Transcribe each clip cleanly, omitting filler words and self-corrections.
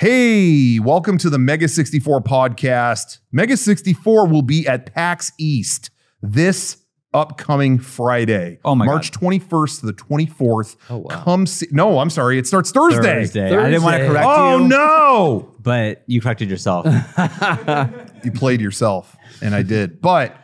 Hey, welcome to the Mega64 podcast. Mega64 will be at PAX East this upcoming Friday. Oh my March God. 21st to the 24th. Oh, wow. Come see. No, I'm sorry. It starts Thursday. I didn't want to correct you. Oh, no. But you corrected yourself. You played yourself, and I did. But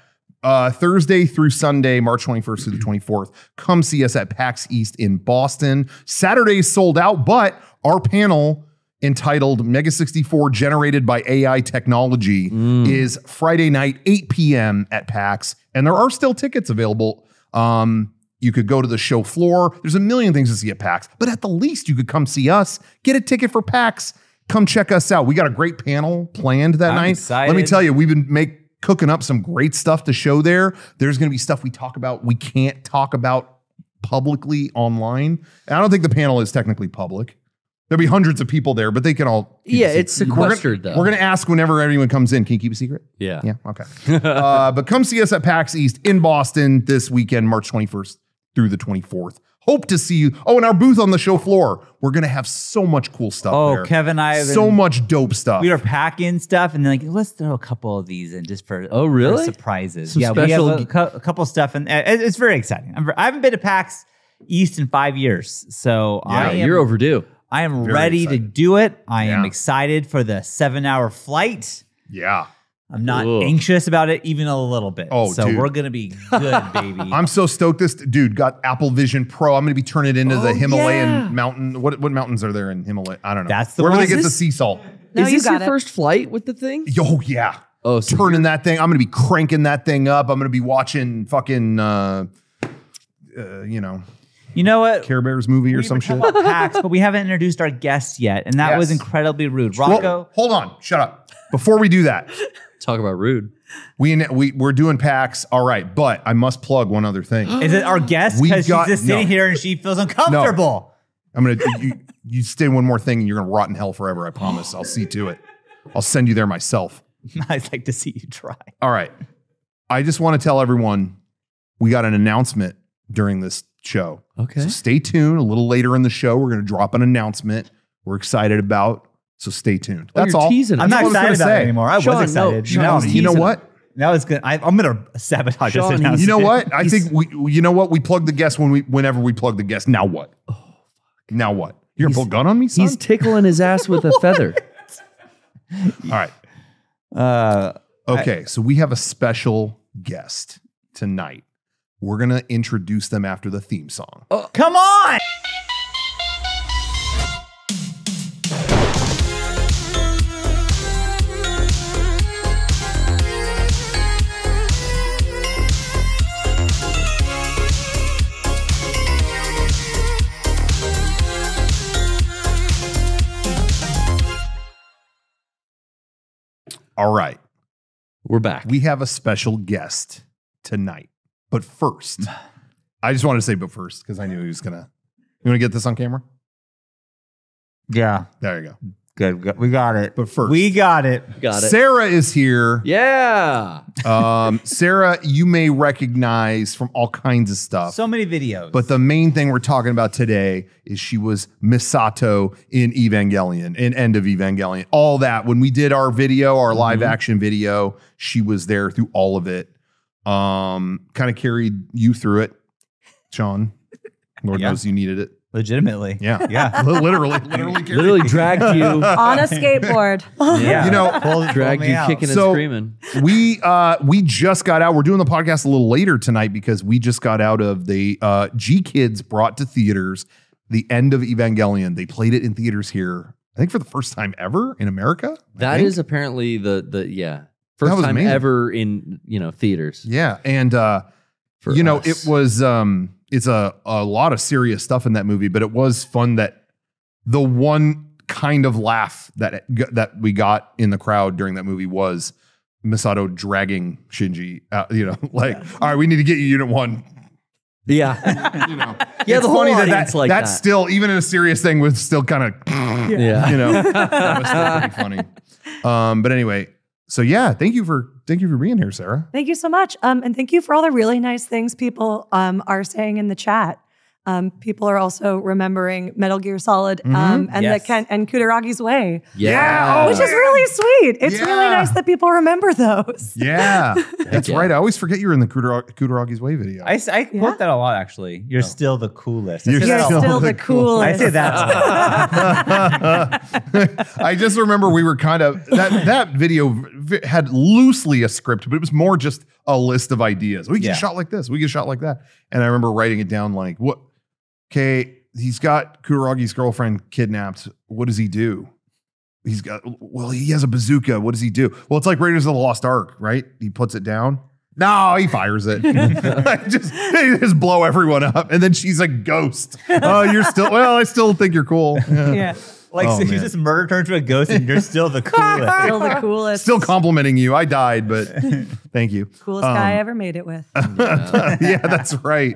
Thursday through Sunday, March 21st through the 24th, come see us at PAX East in Boston. Saturday is sold out, but our panel entitled Mega64 Generated by AI Technology is Friday night, 8 p.m. at PAX. And there are still tickets available. You could go to the show floor. There's a million things to see at PAX, but at the least you could come see us, get a ticket for PAX, come check us out. We got a great panel planned that night. Excited. Let me tell you, we've been cooking up some great stuff to show there. There's going to be stuff we talk about we can't talk about publicly online. And I don't think the panel is technically public. There'll be hundreds of people there, but they can all keep Yeah, it it's sequestered though. We're going to ask whenever anyone comes in. Can you keep a secret? Yeah. Yeah, okay. But come see us at PAX East in Boston this weekend, March 21st through the 24th. Hope to see you. Oh, and our booth on the show floor. We're going to have so much cool stuff there. Kevin and I have so much dope stuff. We were packing stuff and then like, let's throw a couple of these in just for really? for surprises. Some yeah, special... we have a couple stuff and it's very exciting. I haven't been to PAX East in 5 years, so Yeah, you're overdue. I am Very ready excited. to do it. I am Yeah. excited for the 7-hour flight. Yeah. I'm not Ooh. anxious about it even a little bit. Oh, so dude. we're gonna be good, baby. I'm so stoked. This dude got Apple Vision Pro. I'm going to be turning it into the Himalayan yeah. mountain. What mountains are there in Himalaya? I don't know. That's the Where do one. they get Is the this- sea salt? No, Is you this your got it. first flight with the thing? Oh, yeah. Oh, so Turning that thing. I'm going to be cranking that thing up. I'm going to be watching fucking, You know what? Care Bears movie or some shit. PAX, but we haven't introduced our guest yet, and that was Yes. incredibly rude. Well, Rocco, hold on. Shut up. Before we do that, talk about rude. we're doing PAX. All right. But I must plug one other thing. is it our guest? We've Because she's got- just sitting no. here and she feels uncomfortable. I'm going to, you stay one more thing and you're going to rot in hell forever. I promise. I'll see to it. I'll send you there myself. I'd like to see you try. All right. I just want to tell everyone we got an announcement during this show. Okay. So stay tuned. A little later in the show, we're going to drop an announcent we're excited about. So stay tuned. Oh, That's you're all. teasing I'm us. not what I was excited gonna about it say. anymore. I Sean, was excited. Sean, Now he's I'm You know teasing what? That was good. I'm going to sabotage Sean, this he's- announcement. You know what? I think you know what? We plug the guest whenever we plug the guest. Now what? Now what? You're going to pull a gun on me, son? He's tickling his ass with a feather. All right. Okay, so we have a special guest tonight. We're going to introduce them after the theme song. Come on! All right. We're back. We have a special guest tonight. But first, I just wanted to say but first because I knew he was going to. You want to get this on camera? Yeah, There you go. good. We got it. But first, We got it. Got it. Sarah is here. Yeah. Sarah, you may recognize from all kinds of stuff. So many videos. But the main thing we're talking about today is she was Misato in Evangelion, in End of Evangelion. All that. When we did our video, our live action video, she was there through all of it. Kind of carried you through it, Sean. Lord Yeah. knows you needed it. legitimately. Yeah. Yeah. Literally Literally dragged you. On a skateboard. Yeah. You know, Dragged me you out. kicking So- and screaming. we just got out. We're doing the podcast a little later tonight because we just got out of the G Kids brought to theaters the End of Evangelion. They played it in theaters here, I think for the first time ever in America. That is apparently the first was time amazing. ever in theaters. Yeah, and For you know, us. it was it's a lot of serious stuff in that movie, but it was fun that the one kind of laugh that we got in the crowd during that movie was Misato dragging Shinji out, you know, like, all right, we need to get you Unit 1. Yeah. You know, Yeah, it's the whole funny audience like that's that. still, even in a serious thing, was still kind of, Yeah. you know, that was still pretty funny. But anyway, so yeah, thank you for being here, Sarah. Thank you so much. And thank you for all the really nice things people are saying in the chat. people are also remembering Metal Gear Solid and Yes. the and Kudaragi's Way, Yeah. which is really sweet. It's really Yeah. nice that people remember those. Yeah, that's yeah. right. I always forget you're in the Kudaragi's Way video. I quote that a lot, actually. You're still the coolest. I You're say that a You're lot. still the I coolest. say that a lot. I just remember we were kind of that video had loosely a script, but it was more just a list of ideas. We get Yeah. shot like this. We get shot like that. And I remember writing it down like, what? Okay, he's got Kudaragi's girlfriend kidnapped. What does he do? He has a bazooka. What does he do? Well, it's like Raiders of the Lost Ark, right? He puts it down. No, he fires it. They just blow everyone up. And then she's a ghost. Oh, you're still, well, I still think you're cool. Yeah. Like, Oh, so you man. just murder turned to a ghost and you're still the coolest. Still the coolest. Still complimenting you. I died, but thank you. Coolest guy I ever made it with. Yeah, that's right.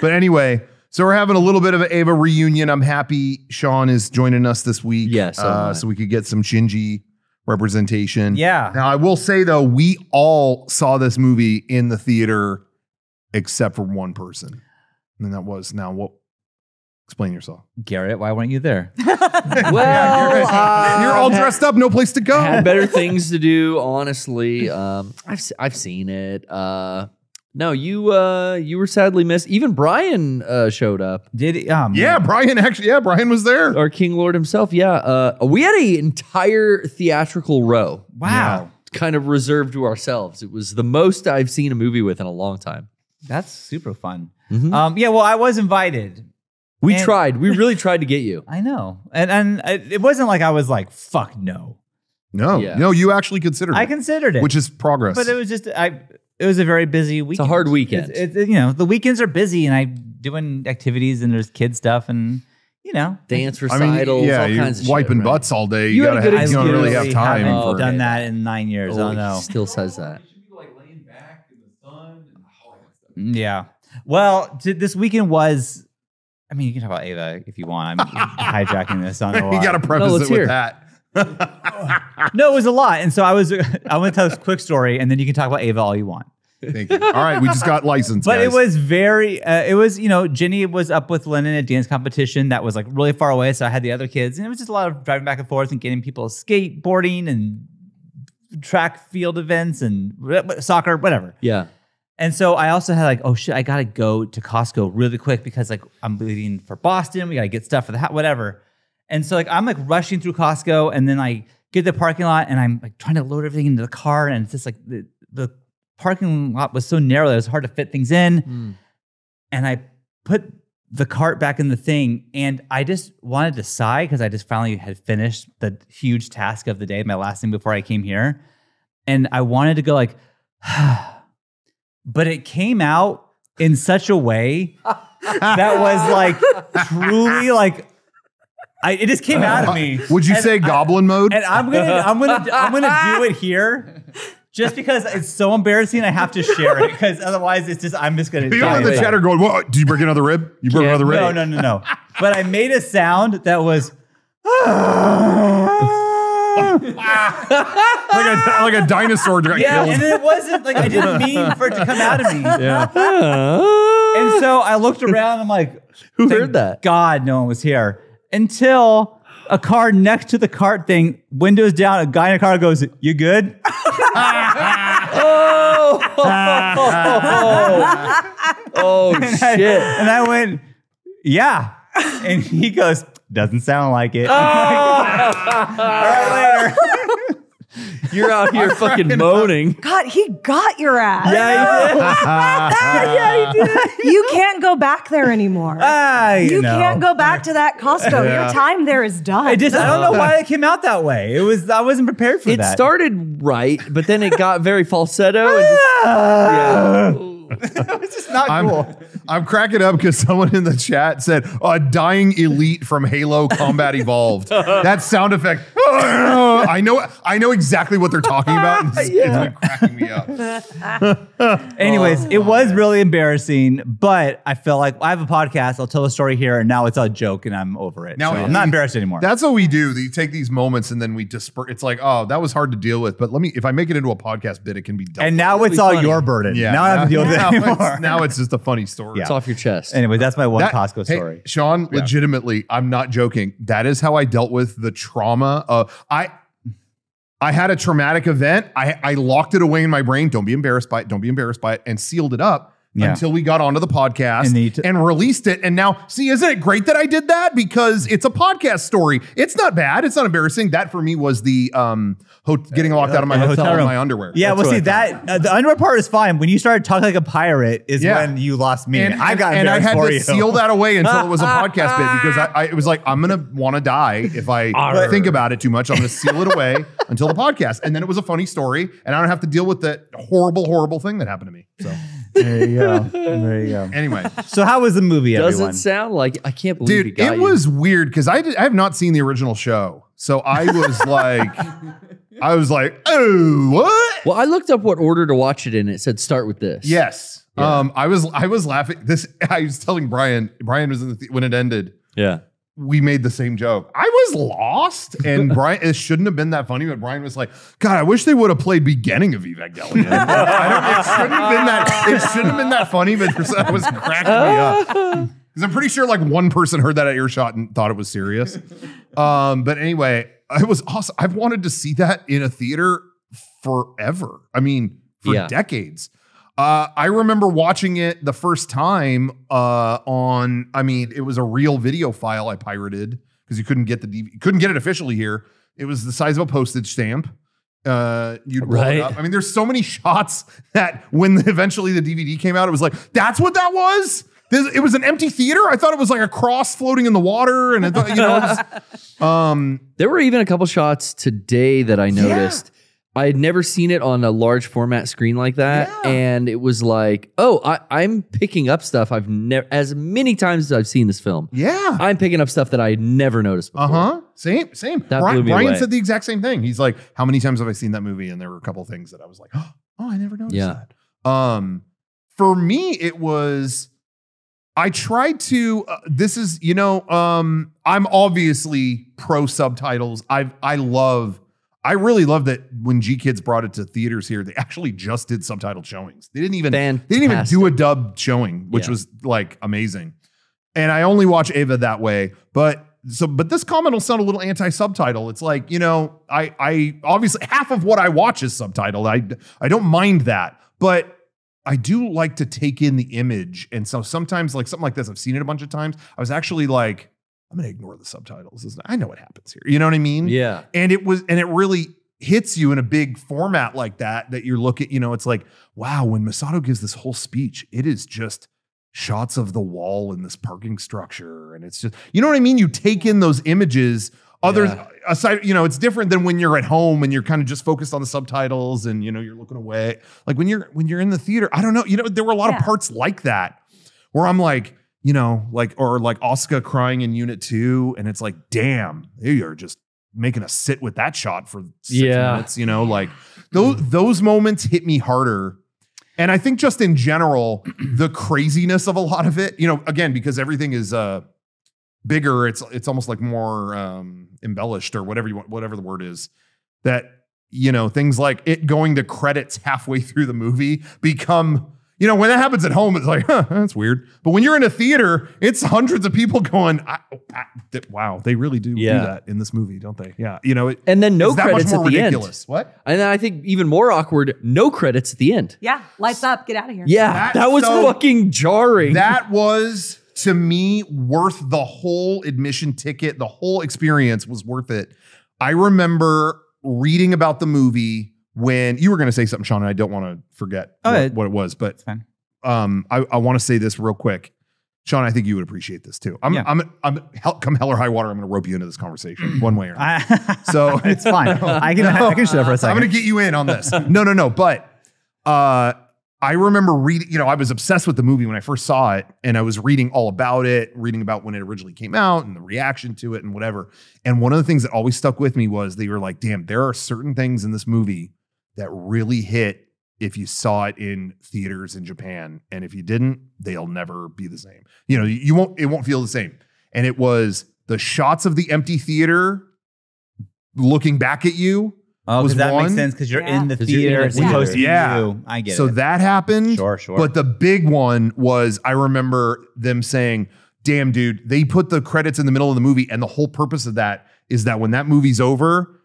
But anyway, so we're having a little bit of an Ava reunion. I'm happy Sean is joining us this week. Yes, so am I. so we could get some Shinji representation. Yeah. Now, I will say, though, we all saw this movie in the theater except for one person. And that was, now what? Explain yourself. Garrett, why weren't you there? Well, You're all dressed up, no place to go. had better things to do, honestly. I've seen it. No, you were sadly missed. Even Brian showed up, Did he? Yeah, Brian was there. or King Lord himself. Yeah, we had an entire theatrical row, Wow. kind of reserved to ourselves. It was the most I've seen a movie with in a long time. That's super fun. Mhm. Yeah, well, I was invited. We And- tried. We really tried to get you. I know. And it wasn't like I was like, fuck no. No, Yeah. no, you actually considered I it, considered it. which is progress. But it was just, it was a very busy weekend. a hard weekend. It's, you know, the weekends are busy and I'm doing activities and there's kid stuff and, you know. Dance I mean, recitals, yeah, all you're kinds of wiping shit, right? butts all day. You had a good you don't really have literally time. haven't For, done that in 9 years. Oh, Oh, no. he still says that. Yeah. Well, this weekend was, I mean, you can talk about Ava if you want. I'm hijacking this on a lot. You got to preface let's it with hear. that. No, it was a lot. And so I want to tell this quick story and then you can talk about Ava all you want. Thank you. All right, we just got licensed, But guys. it was very, it was, you know, Jenny was up with Lennon at a dance competition that was like really far away. So I had the other kids and it was just a lot of driving back and forth and getting people skateboarding and track field events and soccer, whatever. Yeah. And so I also had like, oh shit, I got to go to Costco really quick because like I'm leaving for Boston. We got to get stuff for the house, whatever. And so like I'm like rushing through Costco and then I get to the parking lot and I'm like trying to load everything into the car. And it's just like the parking lot was so narrow that it was hard to fit things in. And I put the cart back in the thing and I just wanted to sigh because I just finally had finished the huge task of the day, my last thing before I came here. And I wanted to go like, but it came out in such a way that was like truly like, it just came out of me. Would you say goblin mode? And I'm gonna do it here, just because it's so embarrassing. I have to share it because otherwise, I'm just gonna. You die. know the chatter going, what? Did you break another rib? You broke another rib? No. But I made a sound that was. like a dinosaur got Yeah, killed. and it wasn't like I didn't mean for it to come out of me. Yeah. And so I looked around. I'm like, Who thank heard that? God, no one was here until a car next to the cart thing, windows down. A guy in a car goes, "You good?" Oh shit. And I went, "Yeah," and he goes, "Doesn't sound like it." Oh. All right, later. You're out here fucking moaning. God, he got your ass. Yeah, you did. You can't go back there anymore. You know. Can't go back to that Costco. Yeah. Your time there is done. I don't know why it came out that way. I wasn't prepared for It that. started right, but then it got very falsetto. And yeah. It's just not cool. I'm cracking up because someone in the chat said, a dying elite from Halo Combat Evolved. That sound effect. I know exactly what they're talking about. And it's been cracking me up. Anyways, it was really embarrassing, but I feel like I have a podcast. I'll tell a story here, and now it's a joke, and I'm over it. Now So I'm not embarrassed anymore. That's what we do. You take these moments and then we disperse. It's like, oh, that was hard to deal with. But if I make it into a podcast bit, it can be done. And now it's all your burden. Yeah. Now I don't have to deal with it anymore. Now it's just a funny story. It's off your chest. Anyway, that's my one Costco Hey, story. Sean, legitimately, I'm not joking. That is how I dealt with the trauma of I had a traumatic event. I locked it away in my brain. Don't be embarrassed by it. Don't be embarrassed by it. And sealed it up until we got onto the podcast and released it. And now, see, isn't it great that I did that? Because it's a podcast story. It's not bad. It's not embarrassing. That for me was the getting locked out of my hotel in my underwear. Yeah, well, see, that the underwear part is fine. When you started talking like a pirate is when you lost me. And I had to seal that away until it was a podcast bit because it was like, I'm going to want to die if I think about it too much. I'm going to seal it away until the podcast. And then it was a funny story and I don't have to deal with that horrible, horrible thing that happened to me. So there you go. There you go. Anyway. So how was the movie, everyone? Doesn't sound like, I can't believe Dude, it was weird because I have not seen the original show. So I was like, oh, what? Well, I looked up what order to watch it in. It said start with this. Yes. Yeah. I was laughing. I was telling Brian was in when it ended. Yeah. We made the same joke. I was lost, and Brian, it shouldn't have been that funny, but Brian was like, God, I wish they would have played beginning of Evangelion. It shouldn't have been that funny, but it was cracking me up. Because I'm pretty sure like one person heard that at earshot and thought it was serious. But anyway, it was awesome. I've wanted to see that in a theater forever. I mean, for decades. I remember watching it the first time it was a real video file I pirated because you couldn't get couldn't get it officially here. It was the size of a postage stamp. You'd roll it up. I mean, there's so many shots that when eventually the DVD came out, it was like, that's what that was? It was an empty theater? I thought it was like a cross floating in the water. And there were even a couple shots today that I noticed. I had never seen it on a large format screen like that. Yeah. And it was like, I'm picking up stuff I've never, as many times as I've seen this film. Yeah. I'm picking up stuff that I had never noticed before. Same. Brian said the exact same thing. He's like, how many times have I seen that movie? And there were a couple of things that I was like, oh, I never noticed that. For me, it was, I tried to, I'm obviously pro subtitles. I really love that when G Kids brought it to theaters here, they actually just did subtitled showings. They didn't even do a dub showing, which was like amazing. And I only watch Ava that way. But this comment will sound a little anti-subtitle. It's like, I obviously half of what I watch is subtitled. I don't mind that, but I do like to take in the image. And so sometimes like something like this, I've seen it a bunch of times. I was actually like, I'm going to ignore the subtitles. I know what happens here. You know what I mean? Yeah. And it really hits you in a big format like that you're looking, it's like, wow, when Misato gives this whole speech, it is just shots of the wall in this parking structure. And it's just, you know what I mean? You take in those images. Aside, it's different than when you're at home and you're kind of just focused on the subtitles and, you're looking away. Like when you're in the theater, I don't know, there were a lot of parts like that where I'm like, like Asuka crying in Unit 2, and it's like, damn, they are just making us sit with that shot for 6 minutes, like those moments hit me harder. And I think just in general, the craziness of a lot of it, again, because everything is bigger, it's almost like more embellished or whatever the word is, that, things like it going to credits halfway through the movie become, when that happens at home, it's like, that's weird. But when you're in a theater, it's hundreds of people going, wow, they really do that in this movie, don't they? Yeah. And then no credits at the ridiculous. End. What? And then I think even more awkward, no credits at the end. Yeah. Lights up. Get out of here. Yeah. That was fucking jarring. That was, to me, worth the whole admission ticket. The whole experience was worth it. I remember reading about the movie when you were going to say something, Sean, and I don't want to forget what it was, but I want to say this real quick. Sean, I think you would appreciate this too. I'm come hell or high water, I'm going to rope you into this conversation one way or another. So it's fine. I can shut up for a second. I'm going to get you in on this. No. But I remember reading, you know, I was obsessed with the movie when I first saw it, and I was reading all about it, reading about when it originally came out and the reaction to it and whatever. And one of the things that always stuck with me was they were like, damn, there are certain things in this movie that really hit if you saw it in theaters in Japan. And if you didn't, they'll never be the same. You know, it won't feel the same. And it was the shots of the empty theater looking back at you. Oh, was because that one. makes sense because you're in the 'Cause you're in theater. the It's supposed to be theater. you. I get So it. that happened. Sure. But the big one was, I remember them saying, damn, dude, they put the credits in the middle of the movie. And the whole purpose of that is that when that movie's over,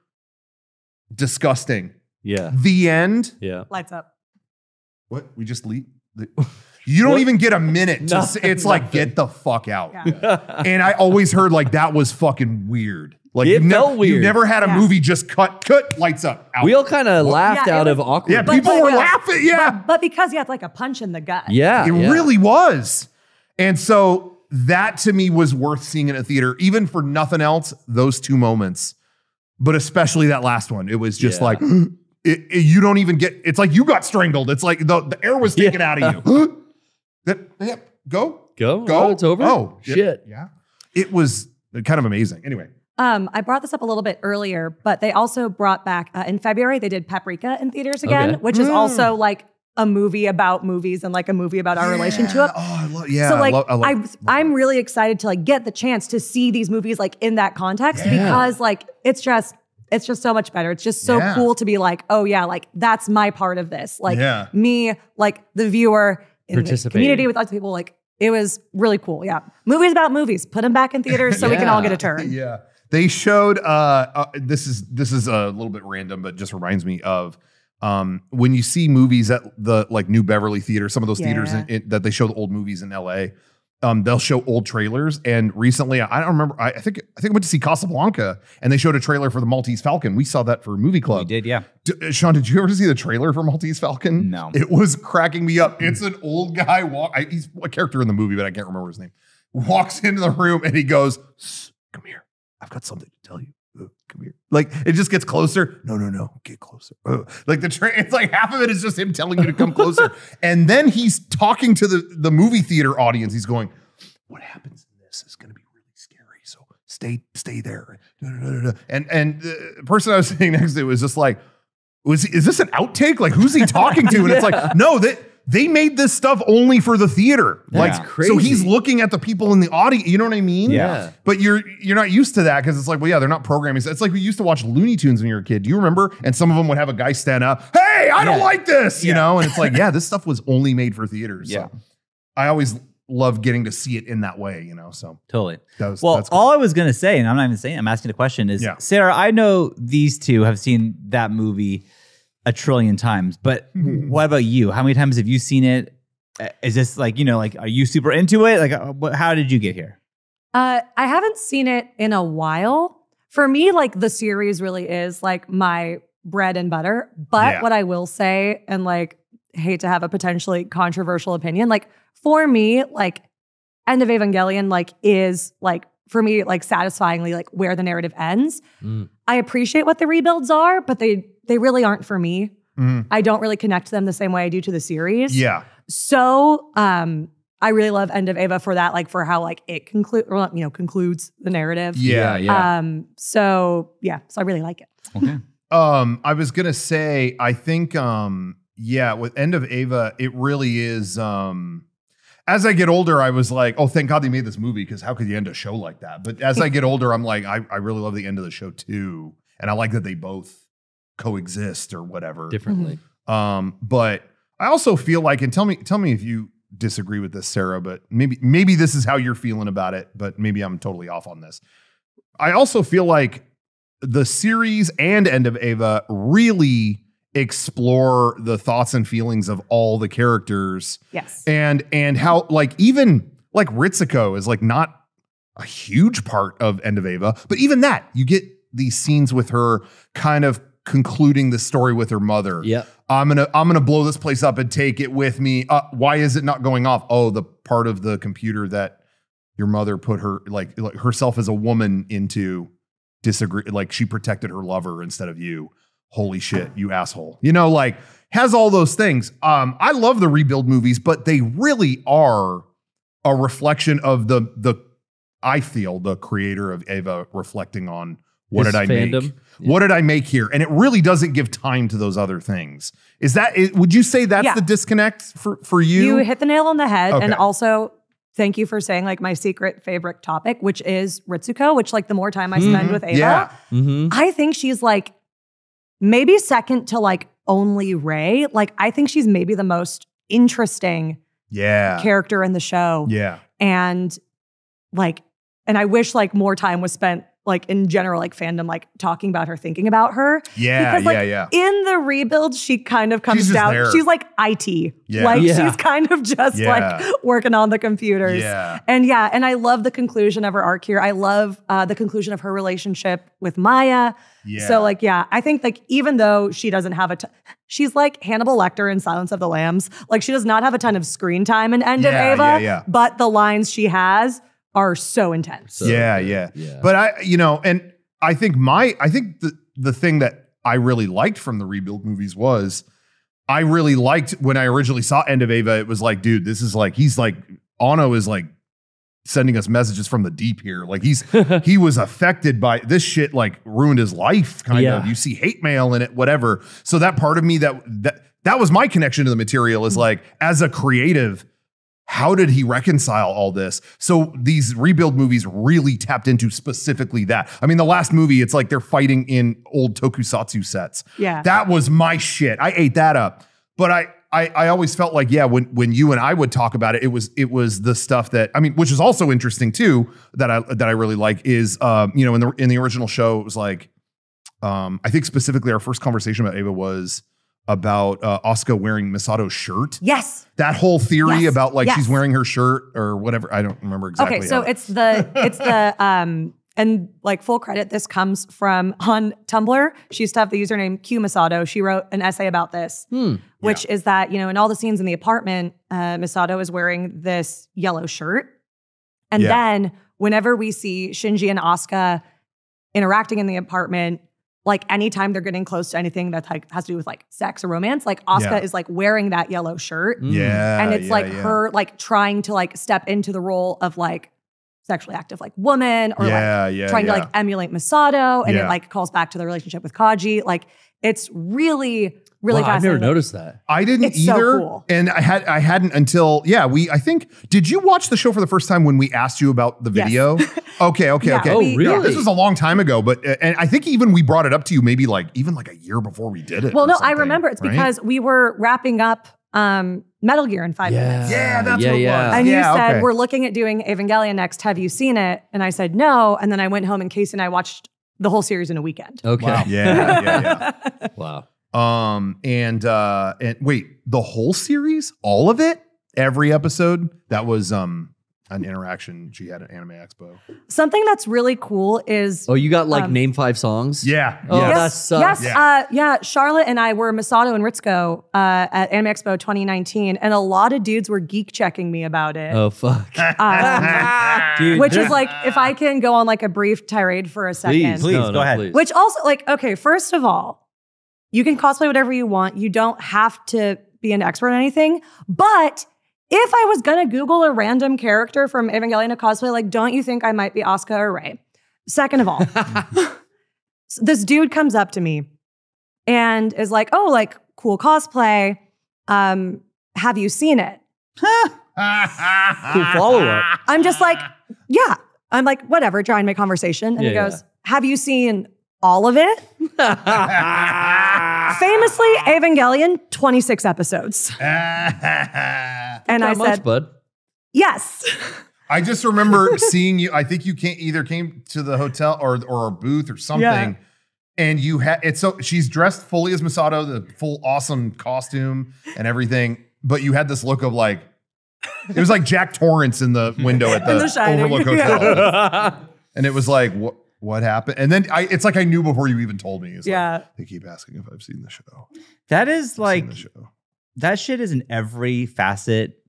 disgusting. Yeah. The end. Yeah. Lights up. What? We just leave? You don't What? even get a minute. Nothing, It's like, nothing. get the fuck out. Yeah. And I always heard like that was fucking weird. Like It you felt You weird. never had a Yeah. movie just cut, lights up. Out. We all kind of laughed Yeah, it out of was- awkward. Yeah, But- people but- were yeah. laughing. Yeah. But because you had like a punch in the gut. Yeah. It yeah. really was. And so that to me was worth seeing in a theater, even for nothing else, those two moments, but especially that last one. It was just Yeah. like, you don't even get, it's like you got strangled. It's like the air was taken out of you. Go. Go. Go. Oh, it's over. Oh, Shit. Yeah. It was kind of amazing. Anyway. I brought this up a little bit earlier, but they also brought back in February, they did Paprika in theaters again, Okay. which is also like a movie about movies and like a movie about our relationship. Oh, I love, yeah. So like I love I'm really excited to like get the chance to see these movies like in that context because like it's just so much better. It's just so Yeah. cool to be like, oh yeah, like that's my part of this. Like Yeah. me, like the viewer in the Participating. community with other people, like it was really cool. Yeah. Movies about movies. Put them back in theaters so we can all get a turn. Yeah. They showed this is a little bit random, but just reminds me of when you see movies at the like New Beverly Theater, some of those theaters that they show the old movies in LA. They'll show old trailers. And recently, I don't remember. I think I went to see Casablanca, and they showed a trailer for the Maltese Falcon. We saw that for Movie Club. We did, yeah. Sean, did you ever see the trailer for Maltese Falcon? No. It was cracking me up. It's an old guy. He's a character in the movie, but I can't remember his name. Walks into the room and he goes, "Come here. I've got something to tell you. Come here." Like it just gets closer. No, get closer. Like it's like half of it is just him telling you to come closer, and then he's talking to the movie theater audience. He's going, "What happens in this is going to be really scary. So stay there." And the person I was sitting next to was just like, "Is this an outtake? Like who's he talking to?" And it's like, no, they made this stuff only for the theater. Like, That's crazy. so he's looking at the people in the audience. You know what I mean? Yeah. But you're not used to that because it's like, well, yeah, they're not programming. It's like we used to watch Looney Tunes when you were a kid. Do you remember? And some of them would have a guy stand up, "Hey, I don't like this," you know? And it's like, yeah, this stuff was only made for theaters. Yeah. So I always love getting to see it in that way, you know? So Totally. that's Well, cool. all I was going to say, and I'm not even saying, I'm asking a question is, Yeah. Sarah, I know these two have seen that movie a trillion times, but what about you? How many times have you seen it? Is this like, are you super into it? Like, how did you get here? I haven't seen it in a while. For me, like the series really is like my bread and butter. But Yeah. what I will say, and like hate to have a potentially controversial opinion, like for me, like End of Evangelion, like is like for me, like satisfyingly like where the narrative ends. I appreciate what the rebuilds are, but they really aren't for me. I don't really connect to them the same way I do to the series. Yeah. So I really love End of Eva for that, like for how like it concludes the narrative. Yeah. So I really like it. Okay. I was gonna say, I think, with End of Eva, it really is. As I get older, I was like, oh, thank God they made this movie because how could you end a show like that? But as I get older, I'm like, I really love the end of the show too, and I like that they both coexist or whatever. Differently. But I also feel like, and tell me if you disagree with this, Sarah, but maybe this is how you're feeling about it, but maybe I'm totally off on this. I also feel like the series and End of Eva really explore the thoughts and feelings of all the characters. Yes. And how like even like Ritsuko is like not a huge part of End of Eva, but even that you get these scenes with her kind of concluding the story with her mother. Yeah. I'm gonna blow this place up and take it with me. Why is it not going off? Oh, the part of the computer that your mother put her like herself as a woman into disagree. Like she protected her lover instead of you. holy shit, you asshole. You know, like has all those things. I love the rebuild movies, but they really are a reflection of I feel the creator of Eva reflecting on what His did I fandom. make? What did I make here? And it really doesn't give time to those other things. Would you say that's the disconnect for you? You hit the nail on the head. Okay. And also, thank you for saying like my secret favorite topic, which is Ritsuko, which like the more time I spend with Ava, I think she's like maybe second to like only Rei. Like I think she's maybe the most interesting character in the show. Yeah. And like, and I wish like more time was spent like in general, like fandom, like talking about her, thinking about her. Yeah, because, like, in the rebuild, she kind of comes down. there. She's like IT. Yeah. Like Yeah. she's kind of just like working on the computers. Yeah. And I love the conclusion of her arc here. I love the conclusion of her relationship with Maya. Yeah. So like, I think like even though she doesn't have she's like Hannibal Lecter in Silence of the Lambs. Like she does not have a ton of screen time in End of Ava, but the lines she has are so intense. So yeah. But I think the thing that I really liked from the rebuild movies was I really liked when I originally saw End of Ava, it was like, dude, this is like, he's like, Anno is like sending us messages from the deep here. Like he was affected by this shit, like ruined his life kind of. You see hate mail in it, whatever. So that part of me that was my connection to the material is like, as a creative, how did he reconcile all this? So these rebuild movies really tapped into specifically that. I mean, the last movie, it's like they're fighting in old tokusatsu sets. Yeah. That was my shit. I ate that up. But I always felt like, when you and I would talk about it, it was the stuff that, I mean, which is also interesting too, that I really like is, in the original show, it was like, I think specifically our first conversation about Ava was about Asuka wearing Misato's shirt. Yes. That whole theory about like she's wearing her shirt or whatever. I don't remember exactly. Okay, so it's the and like full credit, this comes from on Tumblr. She used to have the username Q Misato. She wrote an essay about this, which is that, in all the scenes in the apartment, Misato is wearing this yellow shirt. And then whenever we see Shinji and Asuka interacting in the apartment, like anytime they're getting close to anything that like has to do with like sex or romance, like Asuka is like wearing that yellow shirt. Yeah. And it's her like trying to like step into the role of like sexually active like woman or trying to like emulate Misato. And it like calls back to the relationship with Kaji. Like it's really fascinating. I've never noticed that. I didn't either. So cool. And I hadn't until, I think, did you watch the show for the first time when we asked you about the video? Yes. Okay. Oh, really? Yeah, this was a long time ago, but, and I think even we brought it up to you maybe like, even like a year before we did it. Well, no, I remember it's because we were wrapping up Metal Gear in 5 minutes. Yeah, that's what it was. And you said, we're looking at doing Evangelion next. Have you seen it? And I said, no. And then I went home and Casey and I watched the whole series in a weekend. Okay. Wow. Yeah. Wow. And wait, the whole series, all of it, every episode, that was an interaction she had at Anime Expo. Something that's really cool is you got like name 5 songs? Yeah. Oh, yes. that sucks. Yes. Charlotte and I were Misato and Ritsuko at Anime Expo 2019, and a lot of dudes were geek checking me about it. Oh, fuck. Dude, Which is like, if I can go on like a brief tirade for a second. Please, go ahead. Please. Which also, like, okay, first of all, you can cosplay whatever you want. You don't have to be an expert in anything. But if I was going to Google a random character from Evangelion to cosplay, like, don't you think I might be Asuka or Rei? Second of all, this dude comes up to me and is like, oh, like, cool cosplay. Have you seen it? Cool follow-up. I'm just like, yeah. I'm like, whatever, trying to make conversation. And he Yeah, goes, have you seen all of it? Famously, Evangelion, 26 episodes. And I Not much, said, bud. yes. I just remember seeing you. I think you came to the hotel or a booth or something. Yeah. And you had she's dressed fully as Misato, the full awesome costume and everything. But you had this look of like, it was like Jack Torrance in the window at the Shining. Overlook Hotel. And it was like, what happened? And then it's like I knew before you even told me. It's like, they keep asking if I've seen the show. That is like, I've seen the show. that shit is in every facet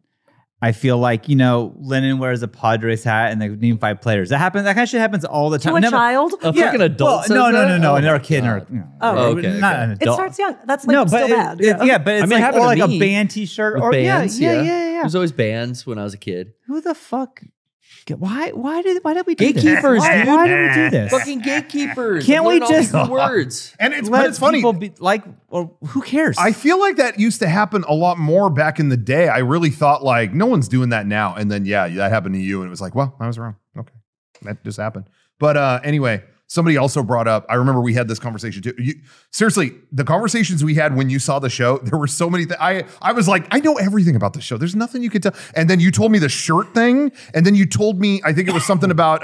I feel like, Lennon wears a Padres hat and they name 5 players. That happens. That kind of shit happens all the time. To a child? A fucking adult says no, that? no, Oh, another kid. okay. Not an It adult. starts young. That's like still bad. But it's I mean, it like, happened or to like a me band t-shirt. With Or bands, yeah. There's always bands when I was a kid. Who the fuck? Why did we do this? Gatekeepers, Why, dude. why did we do this? Fucking gatekeepers. Can't we Learn all just- these words? And but Let it's funny. people be like, or who cares? I feel like that used to happen a lot more back in the day. I really thought like no one's doing that now. And then that happened to you, and it was like, well, I was wrong. Okay, that just happened. But anyway, somebody also brought up. I remember we had this conversation too. Seriously, the conversations we had when you saw the show, there were so many. I was like, I know everything about the show. There's nothing you could tell. And then you told me the shirt thing, and then you told me, I think it was something about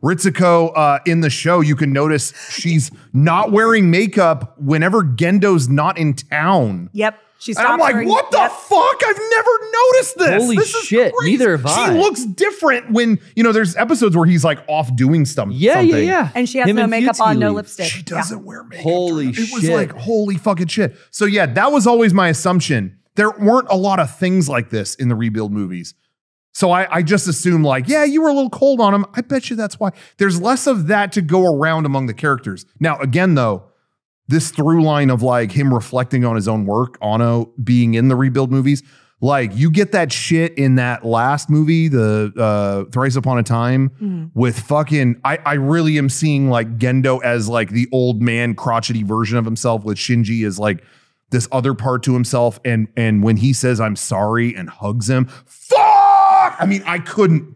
Ritsuko in the show. You can notice she's not wearing makeup whenever Gendo's not in town. Yep. She And stopped I'm like, wearing- what the fuck? I've never noticed this. Holy this is shit, crazy. neither have I. She looks different when, there's episodes where he's like off doing something. Yeah. And she has Him no and makeup Futsu on, no leave. lipstick. She doesn't wear makeup. Holy It was shit. like, holy fucking shit. So yeah, that was always my assumption. There weren't a lot of things like this in the rebuild movies. So I just assumed like, yeah, you were a little cold on him. I bet you that's why. There's less of that to go around among the characters. Now, again, though, this through line of like him reflecting on his own work, Ano being in the rebuild movies, like you get that shit in that last movie, the Thrice Upon a Time with fucking, I really am seeing like Gendo as like the old man crotchety version of himself with Shinji as like this other part to himself. And when he says, I'm sorry and hugs him, fuck! I mean, I couldn't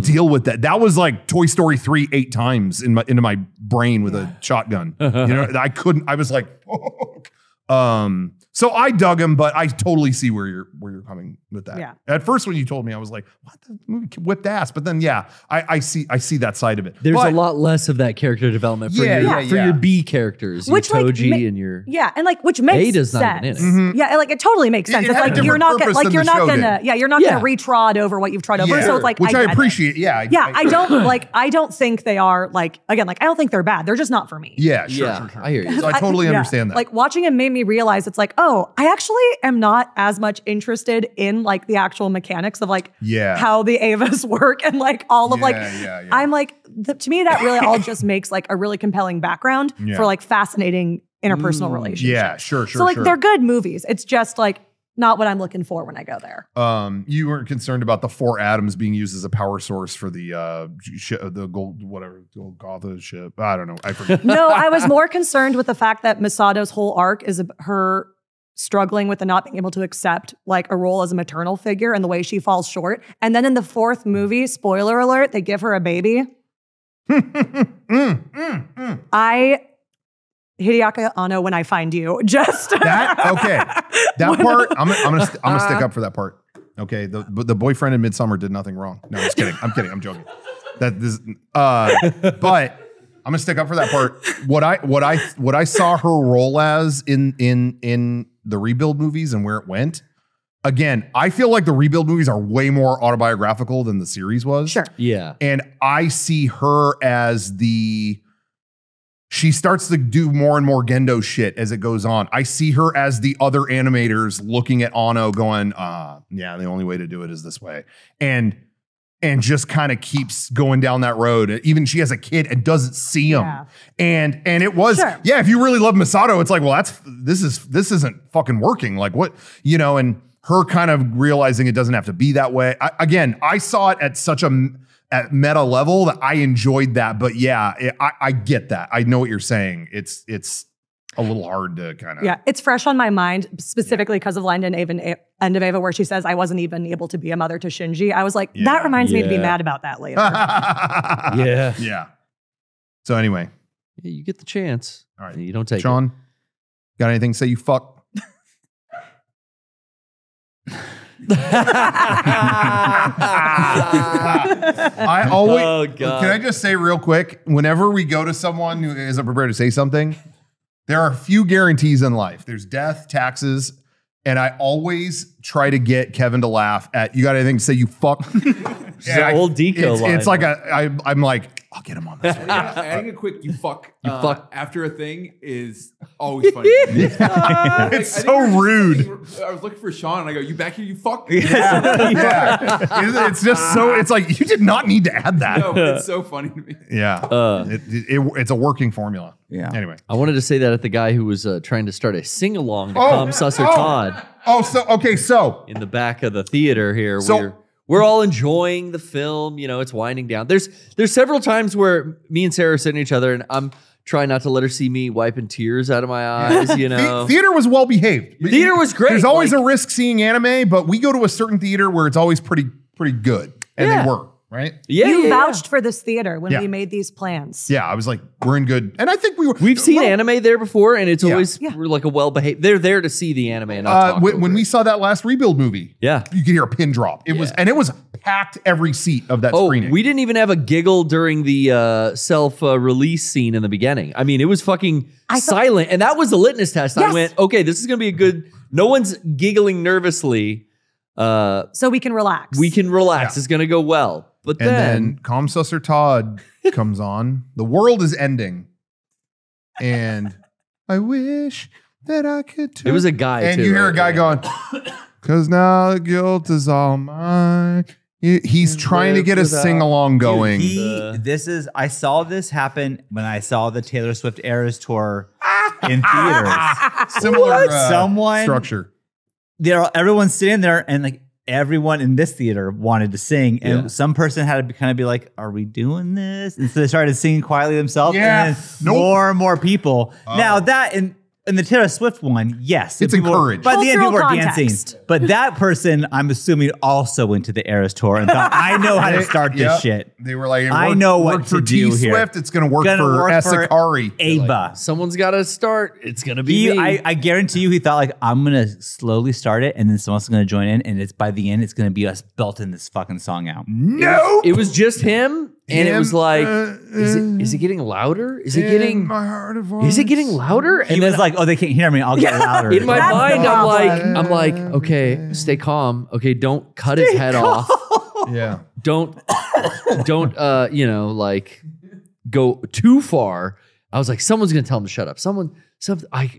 deal with that. That was like Toy Story 3 8 times into my brain with a shotgun. I couldn't. I was like, fuck. So I dug him, but I totally see where you're coming with that. Yeah. At first, when you told me, I was like, "What? The movie whipped ass." But then, yeah, I see that side of it. There's But- a lot less of that character development for Yeah, your B characters, Which, your like, Toji and your which makes Ada's not even sense. in it. Yeah, like it totally makes sense. It It's had a like you're different not purpose like than you're the not show gonna did. you're not gonna retrod over what you've trod over. So it's like which I get it. appreciate. Yeah, I don't think they are like I don't think they're bad. They're just not for me. Yeah, sure. I hear you. So I totally understand that. Like watching him made me realize it's like, oh, I actually am not as much interested in like the actual mechanics of like how the Avas work and like all of I'm like to me that really all just makes like a really compelling background for like fascinating interpersonal relationships. Yeah, sure. So like they're good movies. It's just like not what I'm looking for when I go there. You weren't concerned about the 4 atoms being used as a power source for the gold Gotha ship. I don't know. I forget. No, I was more concerned with the fact that Misato's whole arc is her struggling with the not being able to accept like a role as a maternal figure and the way she falls short. And then in the 4th movie, spoiler alert, they give her a baby. Hideaki Anno, when I find you, just that part. I'm gonna stick up for that part. Okay, the boyfriend in Midsummer did nothing wrong. No, I'm just kidding. I'm joking. But I'm gonna stick up for that part. What I saw her role as in the rebuild movies and where it went. Again, I feel like the rebuild movies are way more autobiographical than the series was. Sure. Yeah. And I see her as she starts to do more and more Gendo shit as it goes on. I see her as the other animators looking at Ano going, yeah, the only way to do it is this way. And just kind of keeps going down that road. Even she has a kid and doesn't see him. Yeah. And it was, if you really love Misato, it's like, well, this isn't fucking working. Like what, and her kind of realizing it doesn't have to be that way. I saw it at such a meta level that I enjoyed that. But yeah, I get that. I know what you're saying. It's a little hard to kind of. Yeah, it's fresh on my mind, specifically because of line in End of Eva, where she says, I wasn't even able to be a mother to Shinji. I was like, that reminds me to be mad about that later. Yeah. Yeah. So anyway. Yeah, you get the chance. All right. You don't take Sean, it. got anything to say? You fuck. I always. Oh, God. Can I just say real quick? Whenever we go to someone who isn't prepared to say something, there are a few guarantees in life. There's death, taxes, and I always try to get Kevin to laugh at. You got anything to say? You fuck. It's an old Deco line. It's like I'm like, I'll get him on this one. Adding a quick you fuck after a thing is always funny. It's I think so we were rude. just saying- I was looking for Sean and I go, you back here, you fuck? Yeah. It's just so, it's like, you did not need to add that. No, it's so funny to me. Yeah. It's a working formula. Yeah. Anyway. I wanted to say that at the guy who was trying to start a sing-along to Come Susser Todd So in the back of the theater here. So- We're all enjoying the film. You know, it's winding down. There's several times where me and Sarah are sitting each other and I'm trying not to let her see me wiping tears out of my eyes, you know. Theater was well behaved. Theater was great. There's always a risk seeing anime, but we go to a certain theater where it's always pretty good. And Yeah. they were, right? Yeah, You yeah, yeah. vouched for this theater when Yeah. we made these plans. Yeah, I was like, we're in good. And I think we were. We've seen anime there before, and it's Yeah. always like a well-behaved. They're there to see the anime and not talk when over we it. saw that last Rebuild movie, Yeah. you could hear a pin drop. It was packed every seat of that Oh, screening. we didn't even have a giggle during the self-release scene in the beginning. I mean, it was fucking silent, and that was the litmus test. Yes. I went, okay, this is going to be a good. No one's giggling nervously. So we can relax. We can relax. Yeah. It's going to go well. But And then then Comsusser Todd comes on. The world is ending. And I wish that I could too. it was a guy, And too, you hear a right? guy Yeah. going, because now the guilt is all mine. He's trying to get a without- sing-along going. I saw this happen when I saw the Taylor Swift Eras tour in theaters. Similar Someone- structure. Everyone's sitting there and like everyone in this theater wanted to sing, and some person had to kind of be like, "Are we doing this?" And so they started singing quietly themselves. Yeah. And then Nope. more and more people. Now that in the Taylor Swift one, yes, It's people- encouraged. By the end, people Cultural were dancing. context. But that person, I'm assuming, also went to the Eras tour and thought, "I know how to start this Yep. shit." They were like, I know what worked for to do T here. Swift. It's going to work Gonna for work for Asakari. Ava. Someone's got to start. It's going to be me. I guarantee you, he thought like, I'm gonna slowly start it, and then someone's gonna join in, and it's by the end, it's gonna be us belting this fucking song out. No. It was just him, and it was like, is is it getting louder? Is it getting? my heart of Is it getting louder? He was like, "Oh, they can't hear me. I'll get louder." in my That's mind, the I'm like, okay, stay calm. Okay, don't cut his head off. Yeah. Don't, you know, like go too far. I was like, someone's gonna tell him to shut up.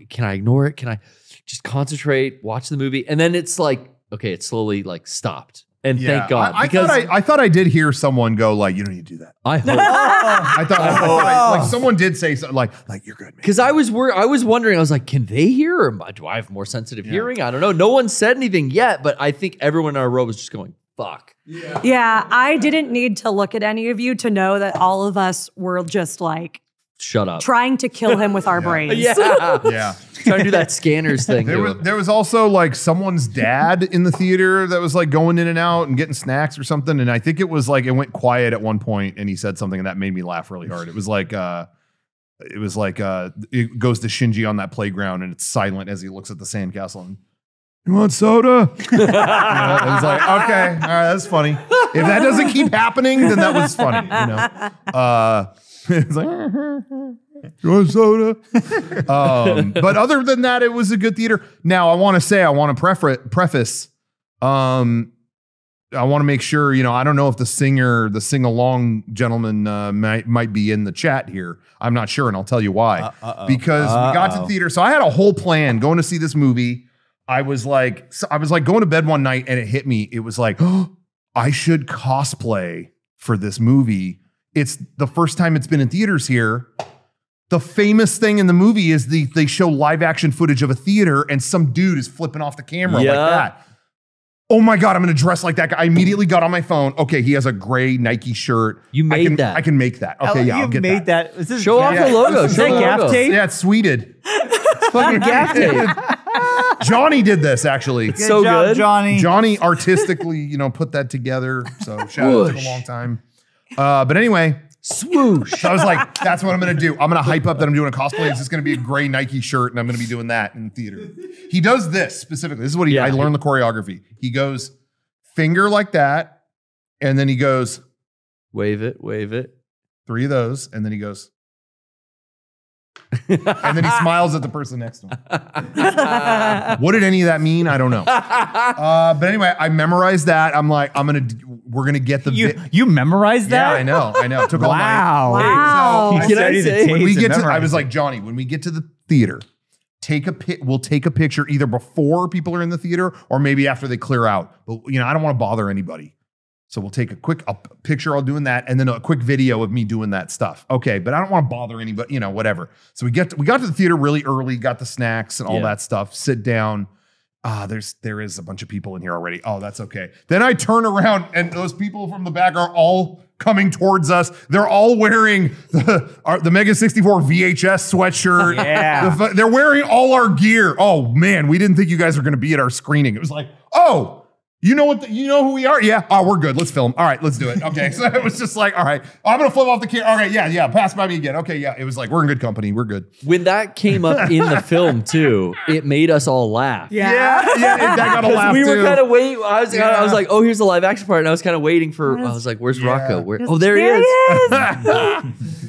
Can I ignore it? Can I just concentrate, watch the movie? And then it's like, okay, it slowly like stopped. And thank God. I thought I did hear someone go like, "You don't need to do that." I hope. I thought like someone did say something like "You're good, man." Because I was wondering, I was like, can they hear, or do I have more sensitive hearing? I don't know. No one said anything yet, but I think everyone in our row was just going, fuck. Yeah, I didn't need to look at any of you to know that all of us were just like Shut up. trying to kill him with our brains. Yeah. Yeah. Trying to do that scanners thing. There was also like someone's dad in the theater that was like going in and out and getting snacks or something. And I think it was like it went quiet at one point and he said something and that made me laugh really hard. It was like it goes to Shinji on that playground and it's silent as he looks at the sandcastle and "You want soda?" You know, it was like, okay, all right, that's funny. If that doesn't keep happening, then that was funny. You know, it's like, "You want soda?" But other than that, it was a good theater. Now, I want to preface. I want to make sure, you know, I don't know if the sing-along gentleman might be in the chat here. I'm not sure, and I'll tell you why. Because we got to the theater, so I had a whole plan going to see this movie. I was like going to bed one night and it hit me. It was like, oh, I should cosplay for this movie. It's the first time it's been in theaters here. The famous thing in the movie is they show live action footage of a theater and some dude is flipping off the camera like that. Oh my God, I'm going to dress like that guy. I immediately got on my phone. Okay, he has a gray Nike shirt. You made that. I can make that. Okay, yeah, I'll get made that. that. Show off the logo. Is Show that the gaff logo. tape? Yeah, it's sweeted. Fucking gaff tape. Johnny did this actually. Good job, Johnny. Johnny artistically, you know, put that together. So shout out, took a long time. But anyway, Swoosh. so I was like, that's what I'm going to do. I'm going to hype up that I'm doing a cosplay. It's just going to be a gray Nike shirt and I'm going to be doing that in the theater. He does this specifically. This is what I learned the choreography. He goes finger like that. And then he goes, Wave it. 3 of those. And then he goes, and then he smiles at the person next to him. What did any of that mean? I don't know. But anyway, I memorized that. I'm like, we're gonna get the you memorized that? Yeah, I know. It took all night. Wow. So Can I say when we get to, I was like, Johnny, when we get to the theater, we'll take a picture either before people are in the theater or maybe after they clear out. But I don't want to bother anybody. So we'll take a quick picture of doing that and then a quick video of me doing that stuff. Okay, but I don't want to bother anybody, whatever. So we got to the theater really early, got the snacks and all that stuff, sit down. There is a bunch of people in here already. Oh, that's okay. Then I turn around and those people from the back are all coming towards us. They're all wearing the Mega64 VHS sweatshirt. Yeah. They're wearing all our gear. Oh man, we didn't think you guys were going to be at our screening. It was like, oh, you know who we are? Yeah. Oh, we're good. Let's film. All right, let's do it. Okay. So it was just like, all right, I'm going to flip off the camera. Okay. Yeah. Pass by me again. Okay. Yeah. It was like, we're in good company. We're good. When that came up in the film too, it made us all laugh. Yeah. That got a laugh we were too. kind of waiting. I was like, oh, here's the live action part. And I was kind of waiting for, I was like, where's Rocco? There he is.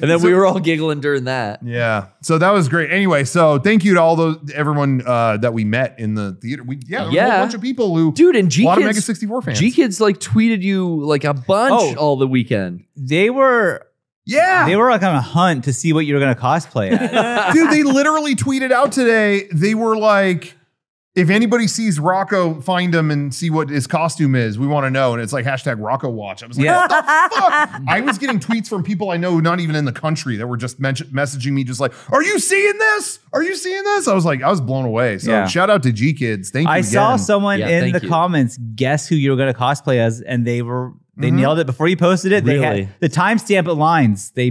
And then we were all giggling during that. Yeah. So that was great. Anyway, so thank you to everyone that we met in the theater. There was a whole bunch of people who, dude, and a lot of Mega64 fans. G-Kids like tweeted you like a bunch all the weekend. They were like on a hunt to see what you were going to cosplay as. Dude, they literally tweeted out today. They were like, if anybody sees Rocco, find him and see what his costume is. We want to know. And it's like hashtag Rocco watch. I was like, what the fuck? I was getting tweets from people I know not even in the country that were just messaging me just like, are you seeing this? Are you seeing this? I was blown away. So shout out to G-Kids. Thank you again. I saw someone in the comments guess who you were going to cosplay as, and they nailed it before you posted it. Really? They had the timestamp lines. They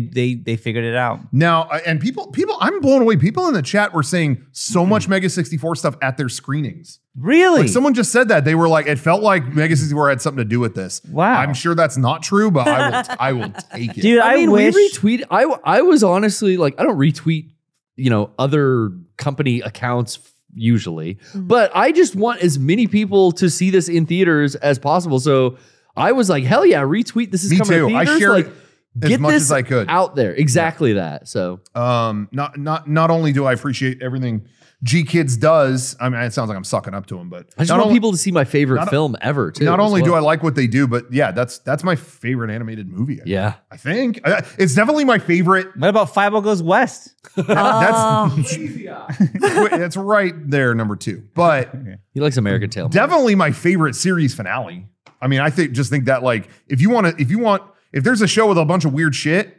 figured it out. Now, and people, I'm blown away. People in the chat were saying so much Mega64 stuff at their screenings. Really? Like someone just said that. They were like, it felt like Mega64 had something to do with this. Wow. I'm sure that's not true, but I will take it. Dude, I mean, we retweet. I was honestly like, I don't retweet, other company accounts usually, but I just want as many people to see this in theaters as possible. So I was like, hell yeah, retweet. This is coming to theaters. I shared get as much this as I could out there. Exactly that. So not only do I appreciate everything G-Kids does, I mean, it sounds like I'm sucking up to them, but I just want people to see my favorite film ever too. Not only do I like what they do, but yeah, that's my favorite animated movie. I think it's definitely my favorite. What about 5 Goes West? That's right there, number 2. But he likes American Tail. Definitely my favorite series finale. I mean, I think that like if there's a show with a bunch of weird shit,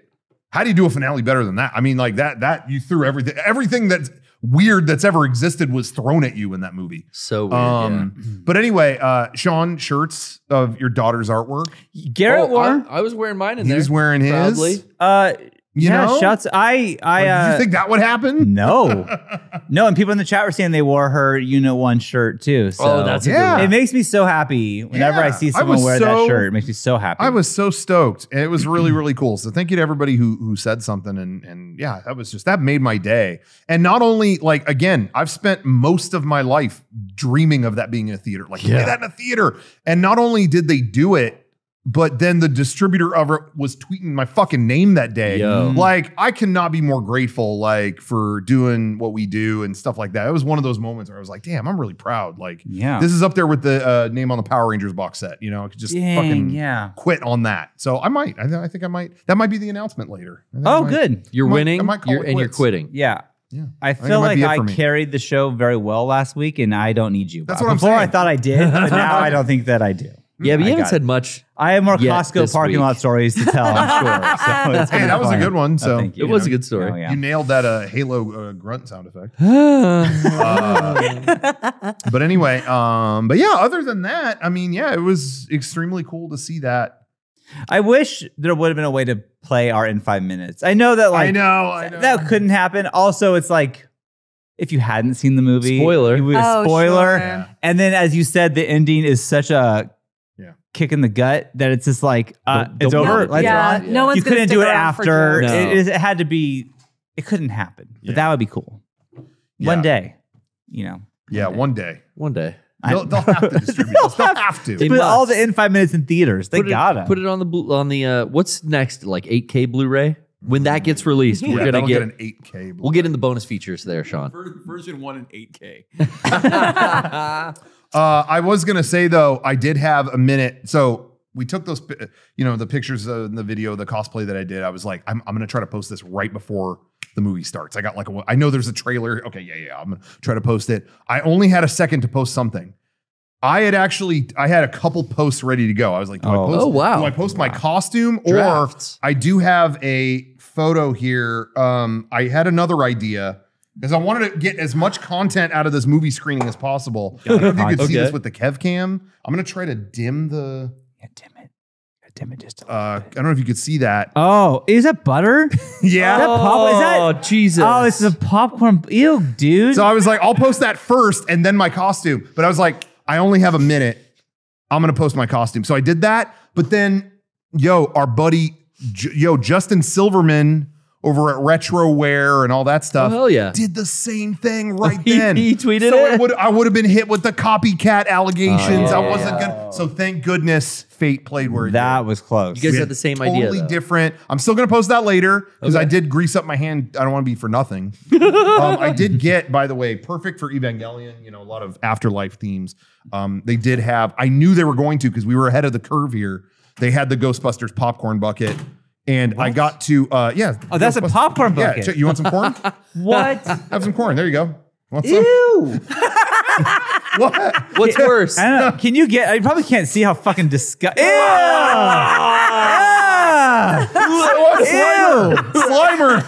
how do you do a finale better than that? I mean, like that you threw everything that's weird that's ever existed was thrown at you in that movie. So weird. But anyway, Sean, shirts of your daughter's artwork. Garrett wore. I was wearing mine in there. He was wearing his. Proudly. You know? Shots. Did you think that would happen? No. And people in the chat were saying they wore her Unit 1 shirt too. So that's a good one. It makes me so happy whenever I see someone wear that shirt. It makes me so happy. I was so stoked. And it was really, really cool. So thank you to everybody who said something. And yeah, that made my day. And not only like, again, I've spent most of my life dreaming of that being in a theater. Like, play that in a theater. And not only did they do it, but then the distributor of it was tweeting my fucking name that day. Yo. Like, I cannot be more grateful, like, for doing what we do and stuff like that. It was one of those moments where I was like, damn, I'm really proud. Like, this is up there with the name on the Power Rangers box set. I could just quit on that. So I might. I think I might. That might be the announcement later. Good. You're winning you're quitting. Yeah. I feel like I carried the show very well last week, and I don't need you. That's what I'm saying. Before I thought I did, but now I don't think that I do. Yeah, but you haven't said much. I have more Costco parking lot stories to tell, I'm sure. So hey, that was a good one. So it was a good story. You nailed that Halo grunt sound effect. But anyway, but yeah, other than that, I mean, yeah, it was extremely cool to see that. I wish there would have been a way to play our in 5 minutes. I know that I know. That couldn't happen. Also, it's like, if you hadn't seen the movie, spoiler. Spoiler. Sure. Yeah. And then, as you said, the ending is such a kick in the gut that it's just like, it's over. No one's you couldn't do it after. No. It had to be, it couldn't happen. But that would be cool. One day, Yeah, one day. One day. They'll have to distribute this. They'll have to. Put all the in 5 minutes in theaters. They gotta. Put it on the what's next? Like 8K Blu-ray? When that gets released, we're gonna get an 8K Blu-ray. We'll get in the bonus features there, Sean. Version 1 in 8K. I was gonna say though, I did have a minute. So we took those, the pictures in the video, the cosplay that I did. I was like, I'm going to try to post this right before the movie starts. I got like, I know there's a trailer. Okay, yeah. I'm going to try to post it. I only had a second to post something. I had a couple posts ready to go. I was like, do I post my costume? Drafts. Or I do have a photo here. I had another idea because I wanted to get as much content out of this movie screening as possible. I don't know if you could see this with the Kev cam. I'm going to try to dim the... Yeah, dim it just a I don't know if you could see that. Oh, is that butter? Yeah. Oh, Jesus. Oh, it's a popcorn. Ew, dude. So I was like, I'll post that first and then my costume. But I was like, I only have a minute. I'm going to post my costume. So I did that. But then, our buddy, Justin Silverman over at RetroWare and all that stuff. Oh, hell yeah. Did the same thing right then. He tweeted so it? I would have been hit with the copycat allegations. Oh, I wasn't going to. So thank goodness fate played where it that did. was close. You guys had the same idea. Totally different. I'm still going to post that later because I did grease up my hand. I don't want to be for nothing. I did get, by the way, perfect for Evangelion, a lot of afterlife themes. They did have, I knew they were going to because we were ahead of the curve here. They had the Ghostbusters popcorn bucket. And I got to, Oh, that's a popcorn bucket. Yeah, you want some corn? What? Have some corn. There you go. Want some? Ew. What? What's worse? I don't know. Can you get? I probably can't see how fucking disgusting. Ew! Slimer.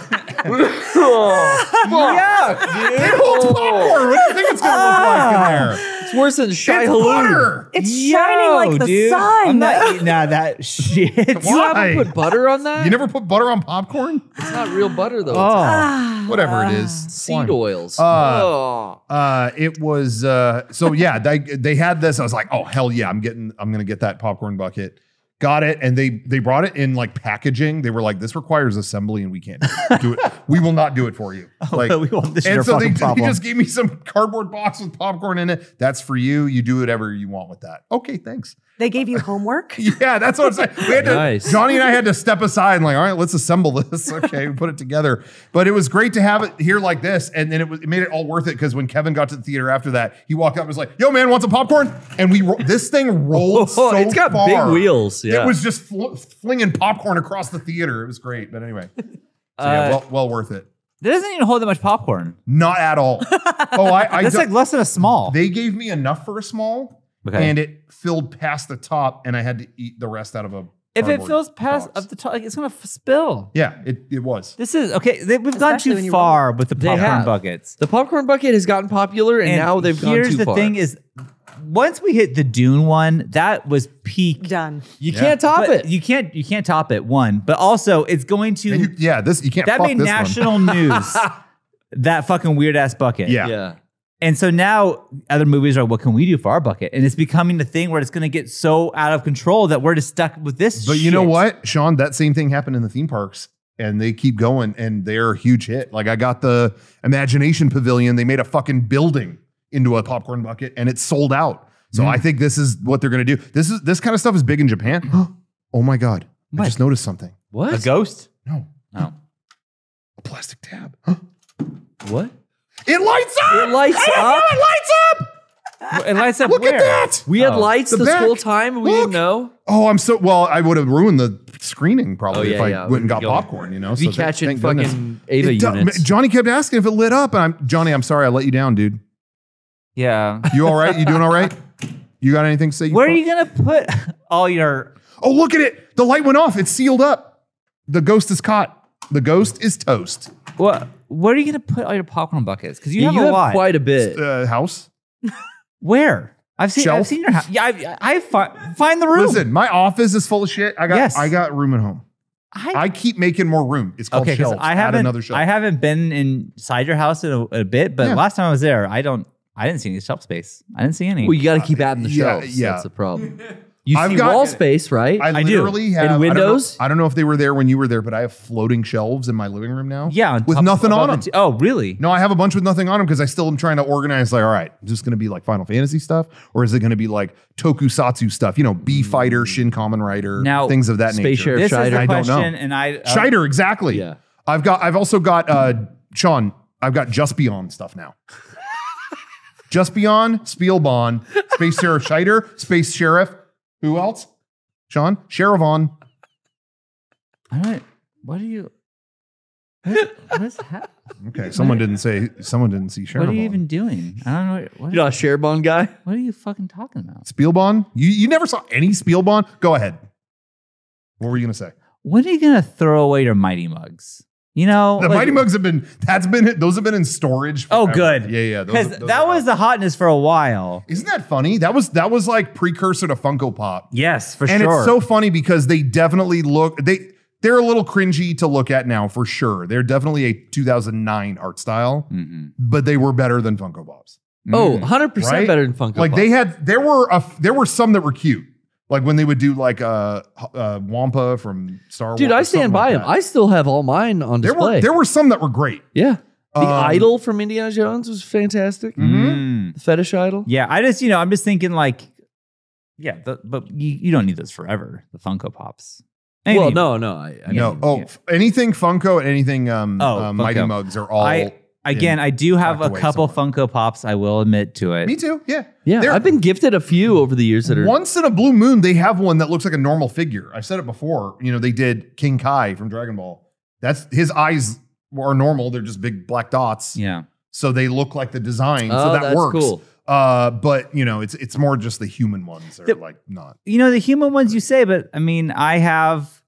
Yuck, dude. It holds popcorn. What do you think it's going to look like in there? It's worse than Shy It's Halloon. butter. It's shining like the dude, sun. I'm not eating that shit. You haven't put butter on that? You never put butter on popcorn? It's not real butter, though. Oh. Whatever it is. It's seed oils. It was so yeah, they had this. I was like, oh hell yeah, I'm gonna get that popcorn bucket. Got it, and they brought it in like packaging. They were like, this requires assembly, and we can't do it. We will not do it for you. Like, we won't. This is and your so fucking they problem. just gave me some cardboard box with popcorn in it. That's for you. You do whatever you want with that. Okay, thanks. They gave you homework? Yeah, that's what I'm saying. We had Nice. Johnny and I had to step aside and like, all right, let's assemble this. Okay, we put it together. But it was great to have it here like this. And then it made it all worth it because when Kevin got to the theater after that, he walked up and was like, yo, man, want some popcorn? And this thing rolled so it's got far. big wheels. Yeah. It was just flinging popcorn across the theater. It was great. But anyway, so yeah, well worth it. That doesn't even hold that much popcorn. Not at all. That's like less than a small. They gave me enough for a small. Okay. And it filled past the top, and I had to eat the rest out of a. If it fills past box. of the top, like, it's gonna spill. Yeah, it was. This is okay. We've gone Especially when too you far with the They popcorn have. buckets. The popcorn bucket has gotten popular, and now they've gone too Here's the far. thing: is once we hit the Dune one, that was peak. Done. You can't top But it. You can't top it. One, but also it's going to. And you can't. that fuck made this national news. That fucking weird ass bucket. Yeah. Yeah. And so now other movies are, what can we do for our bucket? And it's becoming a thing where it's going to get so out of control that we're just stuck with this. But you know what, Sean? That same thing happened in the theme parks, and they keep going, and they're a huge hit. Like I got the Imagination Pavilion. They made a fucking building into a popcorn bucket, and it sold out. So I think this is what they're going to do. This kind of stuff is big in Japan. Oh my god! I just noticed something. What? A ghost? No, Oh. a plastic tab. What? It lights up. It lights Hey, up? It lights up. It lights up Look where? at that. We had Oh. lights The this back. whole time, and we Look. didn't know. Oh, I'm so well. I would have ruined the screening probably Oh, if I yeah. went and got Go. popcorn. You know, Be so catching thank goodness. fucking Ava It do- units. Johnny kept asking if it lit up, and Johnny, I'm sorry, I let you down, dude. Yeah. You all right? You doing all right? You got anything to say? Where are you going to put all your... Oh, look at it. The light went off. It's sealed up. The ghost is caught. The ghost is toast. Where are you going to put all your popcorn buckets? Because you Yeah, have a lot. quite a bit. House. Where? I've seen Shelf? your house. Yeah, I find the room. Listen, my office is full of shit. I got room at home. I keep making more room. It's called okay, because shelves. I Add haven't another shelf. I haven't been inside your house in a bit, but Yeah. last time I was there, I didn't see any shelf space. I didn't see any. Well, you got to keep adding the yeah, shelves. yeah. That's the problem. You I've see got- wall space, right? I do. literally have And windows? I don't know if they were there when you were there, but I have floating shelves in my living room now. Yeah, on with top- nothing above on the them. Oh, really? No, I have a bunch with nothing on them because I still am trying to organize. Like, all right, is this going to be like Final Fantasy stuff, or is it going to be like Tokusatsu stuff? You know, B Fighter, Shin Kamen Rider, Now, things of that Space nature. Sheriff This is Scheider. the I don't know. question, and I Scheider, exactly. Yeah. I've also got Sean. I've got Just Beyond stuff now. Just Beyond, Spielbahn, Space Sheriff Scheider, Space Sheriff. Who else? Sean, Sharavon. What are you? What's happening? Okay, someone didn't see Sharavon. What are you even doing? I don't know. What, You're not a Sharebon guy? what are you fucking talking about? Spielbon? You never saw any Spielbon? Go ahead. What were you gonna say? When are you gonna throw away your Mighty Mugs? You know, The Mighty Mugs have been those have been in storage. Oh, forever. good. Yeah. Because those that are was out. the hotness for a while. Isn't that funny? That was like precursor to Funko Pop. Yes, for And sure. it's so funny because they definitely they're a little cringy to look at now for sure. They're definitely a 2009 art style, but they were better than Funko Pops. Oh, 100% Right? better than Funko Like Pop. there were some that were cute. Like when they would do like Wampa from Star Wars. Dude, I or something stand by like him. that. I still have all mine on display. There were some that were great. Yeah. The Um, idol from Indiana Jones was fantastic. Mm. The fetish idol. Yeah, I'm just thinking like, yeah, but you don't need those forever. The Funko Pops. Well, Anything- no. I No. mean, Oh, anything Funko and anything Mighty Funko. Mugs are all. I do have packed a away couple somewhere. Funko Pops. I will admit to it. Me too. Yeah. yeah, They're- I've been gifted a few over the years that are. Once in a blue moon, they have one that looks like a normal figure. I've said it before. You know, they did King Kai from Dragon Ball. That's his eyes are normal. They're just big black dots. Yeah. So they look like the design. Oh, so that that's works. cool. But you know, it's more just the human ones. They're like not. You know, the human ones you say, but I mean, I have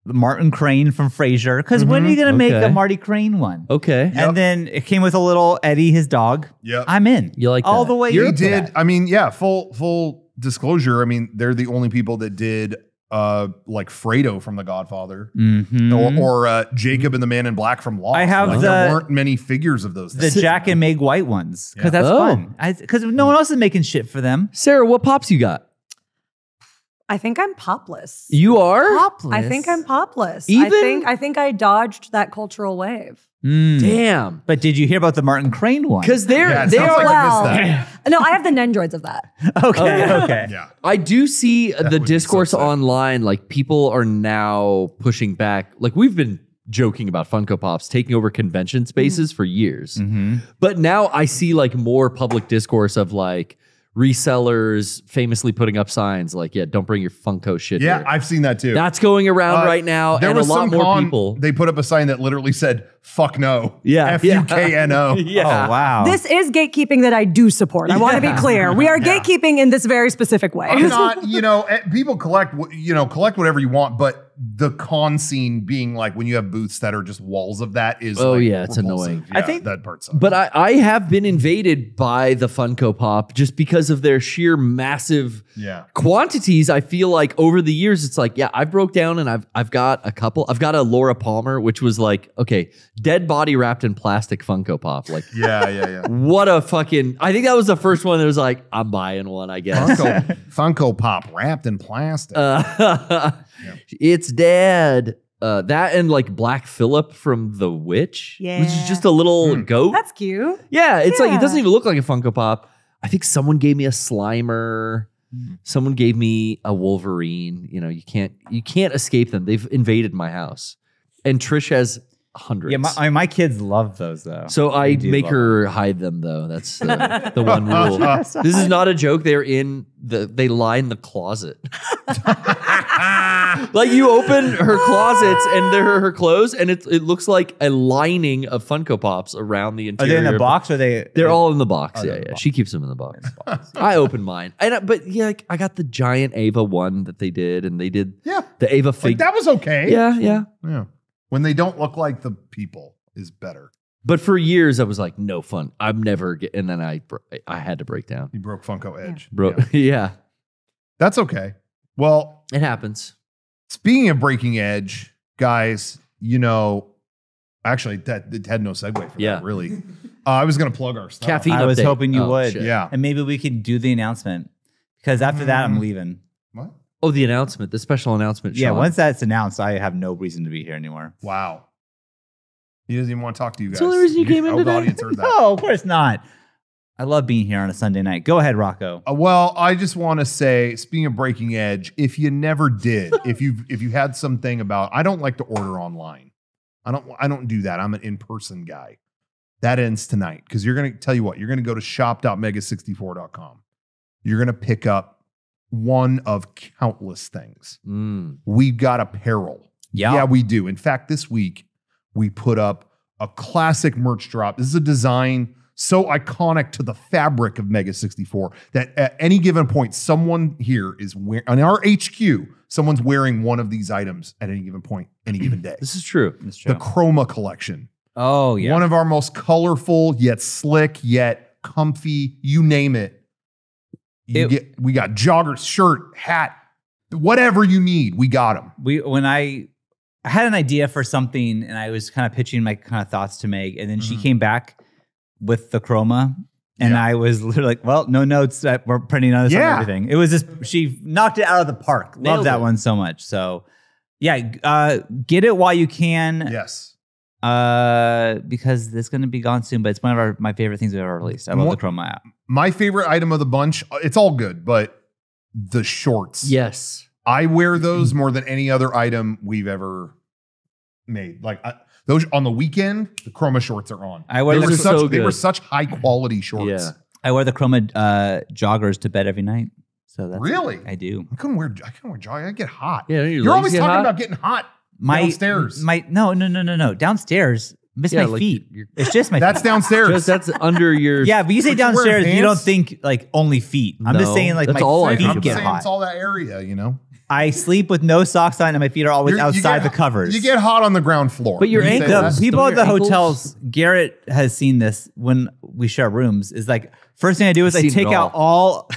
the Martin Crane from Frasier. Because when are you going to make Okay. a Marty Crane one? Okay. Yep. And then it came with a little Eddie, his dog. Yep. I'm in. You like all that. the way. They into did. that. I mean, yeah. Full disclosure. I mean, they're the only people that did like Fredo from The Godfather, Mhm. or Jacob and the Man in Black from Lost. I have Like, the- there weren't many figures of those. the things. Jack and Meg White ones because Yeah. that's Oh. fun. Because no one else is making shit for them. Sarah, what pops you got? I think I'm popless. You are? I think I'm popless. Even- I think I dodged that cultural wave. Damn. But did you hear about the Martin Crane one? Because Yeah, it they sounds are. like I Well, missed that. no, I have the Nendroids of that. okay. Yeah. I do see the would be so discourse sad. online. Like people are now pushing back. Like we've been joking about Funko Pops taking over convention spaces for years. Mm-hmm. But now I see like more public discourse of like resellers famously putting up signs like, yeah, don't bring your Funko shit Yeah, here. I've seen that too. That's going around right now. There And a was lot some more con, people. They put up a sign that literally said "fuck no." Yeah, FUKNO. Yeah. Oh wow. This is gatekeeping that I do support. I want to be clear. We are gatekeeping in this very specific way. I'm not, people collect whatever you want, but the con scene being like when you have booths that are just walls of that is Oh, like, yeah, it's repulsive. annoying. Yeah, I think- that part sucks. But I have been invaded by the Funko Pop just because of their sheer massive yeah. quantities. I feel like over the years, it's like, yeah, I broke down and I've got a couple. I've got a Laura Palmer, which was like, okay, dead body wrapped in plastic Funko Pop. Like, Yeah. what a fucking, I think that was the first one that was like, I'm buying one, I guess. Funko Pop wrapped in plastic. It's dead. That and like Black Phillip from The Witch, which is Yeah. just a little goat. That's cute. Yeah, it's like it Yeah. doesn't even look like a Funko Pop. I think someone gave me a Slimer. Someone gave me a Wolverine. You know, you can't escape them. They've invaded my house. And Trish has hundreds. Yeah, my kids love those though. So I They do make love her hide them though. That's the one rule. This is not a joke. They line the closet. Like you open her closets and they're her clothes, and it looks like a lining of Funko Pops around the Are interior. they in the of- box? Or are they? They're all in the box. they're Yeah, in the yeah. box. She keeps them in the box. I opened mine, but yeah, like, I got the giant Ava one that they did, and they did Yeah. the Ava Like fig. that was okay. Yeah. Yeah. When they don't look like the people is better. But for years, I was like, no fun. I'm never. And then I had to break down. You broke Funko Edge. Bro, Yeah. yeah, That's okay. Well, it happens. speaking of breaking edge, guys, actually that had no segue for Yeah. that, really. I was going to plug our stuff. Caffeine. I was update. hoping you Oh, would. shit. Yeah. And maybe we can do the announcement because after that I'm leaving. What? Oh, the announcement, the special announcement. Yeah, Sean. once that's announced, I have no reason to be here anymore. Wow. He doesn't even want to talk to you guys. That's the only reason you came in hope the today? audience heard that. No, of course not. I love being here on a Sunday night. Go ahead, Rocco. Well, I just want to say, speaking of breaking edge, if you never did, if you had something about, I don't like to order online. I don't do that. I'm an in-person guy. That ends tonight because you're going to tell you what, you're going to go to shop.mega64.com. You're going to pick up one of countless things. Mm. We got apparel. Yeah. Yeah, we do. In fact, this week we put up a classic merch drop. This is a design so iconic to the fabric of Mega64 that at any given point, someone here is wearing, on our HQ, someone's wearing one of these items at any given point, any given day. This is true. That's true. The Chroma collection. Oh, yeah. One of our most colorful, yet slick, yet comfy, you name it. We got joggers, shirt, hat, whatever you need, we got them. When I had an idea for something and I was kind of pitching my kind of thoughts to Meg, and then she came back with the Chroma, and I was literally like, well, no notes, we're printing on this and everything. It was just, she knocked it out of the park. Love that one so much. So yeah, get it while you can. Yes. Because it's going to be gone soon, but it's one of my favorite things we've ever released. I love the Chroma app. My favorite item of the bunch, it's all good, but the shorts. Yes. I wear those more than any other item we've ever made. Like those on the weekend, the Chroma shorts are on. I wear they were such high quality shorts. Yeah. I wear the Chroma joggers to bed every night. So that's really, I do. I couldn't wear joggers. I get hot. Yeah, you're always talking about getting hot downstairs. No. Downstairs, miss my feet. It's just my. That's feet. downstairs. That's under your. Yeah, but you say downstairs, you don't think like only feet. I'm just saying like that's my all feet I'm get saying hot. It's all that area, you know. I sleep with no socks on, and my feet are always outside the covers. You get hot on the ground floor. But your ankles. The people Don't at the your ankles- hotels, Garrett has seen this when we share rooms, is like, first thing I do is I Seen take it out all,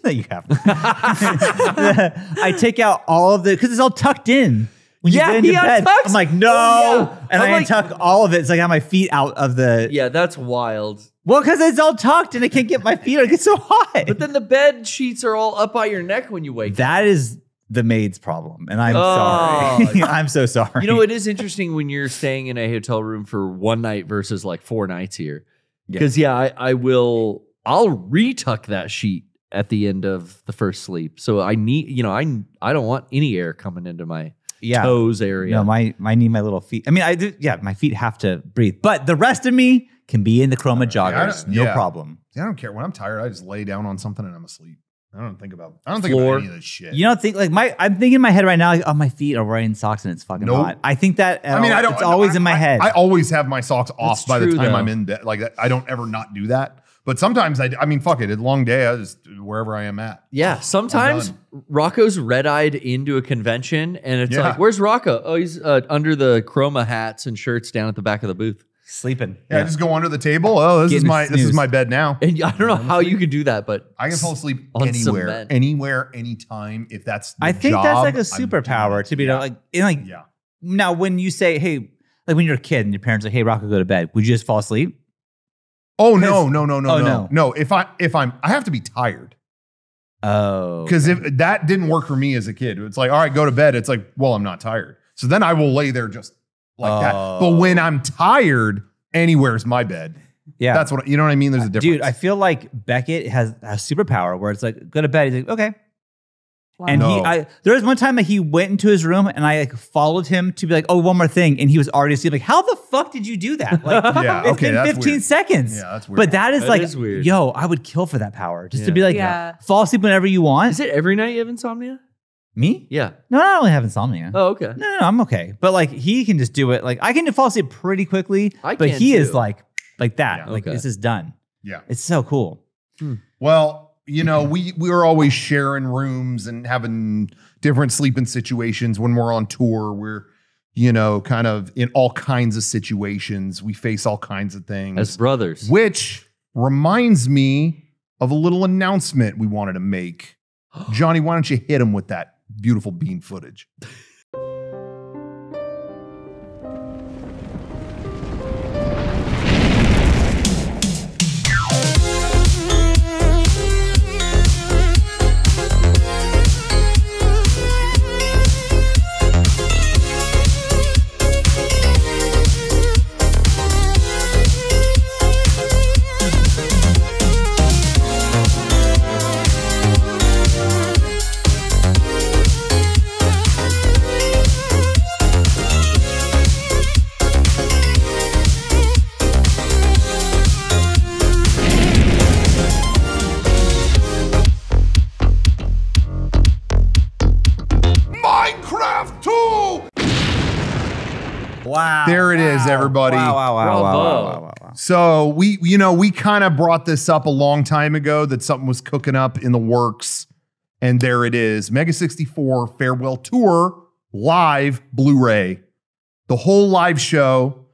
you have. I take out all of the, because it's all tucked in. When you get into bed, untucks. I'm like, no. Oh, yeah. And I'm I like- untuck all of it. So I got my feet out of the. Yeah, that's wild. Well, because it's all tucked and I can't get my feet out. It gets so hot. But then the bed sheets are all up by your neck when you wake up. That is the maid's problem. And I'm sorry. I'm so sorry. You know, it is interesting when you're staying in a hotel room for one night versus like 4 nights here. Because I'll retuck that sheet at the end of the first sleep. So I need, I don't want any air coming into my toes area. No, I need my little feet. I mean, I do, my feet have to breathe. But the rest of me can be in the Chroma joggers. No problem. I don't care. When I'm tired, I just lay down on something and I'm asleep. I don't think about any of this shit. You don't think like I'm thinking in my head right now, like, oh, my feet are wearing socks and it's fucking hot. I think that it's always in my head. I always have my socks off by the time though. I'm in bed. Like I don't ever not do that. But sometimes I mean, fuck it. It's a long day. I just wherever I am at. Yeah, sometimes Rocco's red-eyed into a convention, and it's like, "Where's Rocco? Oh, he's under the Chroma hats and shirts down at the back of the booth, sleeping." Yeah, I just go under the table. Oh, this is my bed now. And I don't know how you could do that, but I can fall asleep on anywhere, cement. anywhere, anytime. If that's the I think job, that's like a superpower to be now when you say, hey, like when you're a kid and your parents are like, hey, Rocco, go to bed. Would you just fall asleep? Oh no. If I have to be tired. Oh. Because if that didn't work for me as a kid, it's like, all right, go to bed. It's like, well, I'm not tired. So then I will lay there just like that. But when I'm tired, anywhere's my bed. Yeah. That's what, you know what I mean? There's a difference. Dude, I feel like Beckett has a superpower where it's like, go to bed. He's like, okay. Wow. And there was one time that he went into his room and I like followed him to be like, oh, one more thing. And he was already asleep. Like, how the fuck did you do that? Like, it's been 15 seconds. Yeah, that's weird. But that is weird. Yo, I would kill for that power. Just to be like, fall asleep whenever you want. Is it every night you have insomnia? Me? Yeah. No, I don't really have insomnia. Oh, okay. No, I'm okay. But like, he can just do it. Like, I can fall asleep pretty quickly. But he is like that. Yeah, like, this is done. Yeah. It's so cool. Well, you know, we were always sharing rooms and having different sleeping situations. When we're on tour, we're, you know, kind of in all kinds of situations. We face all kinds of things. As brothers. Which reminds me of a little announcement we wanted to make. Johnny, why don't you hit him with that beautiful bean footage? Wow. There it is, everybody. Bravo. So we kind of brought this up a long time ago that something was cooking up in the works. And there it is. Mega64 Farewell Tour live Blu-ray. The whole live show.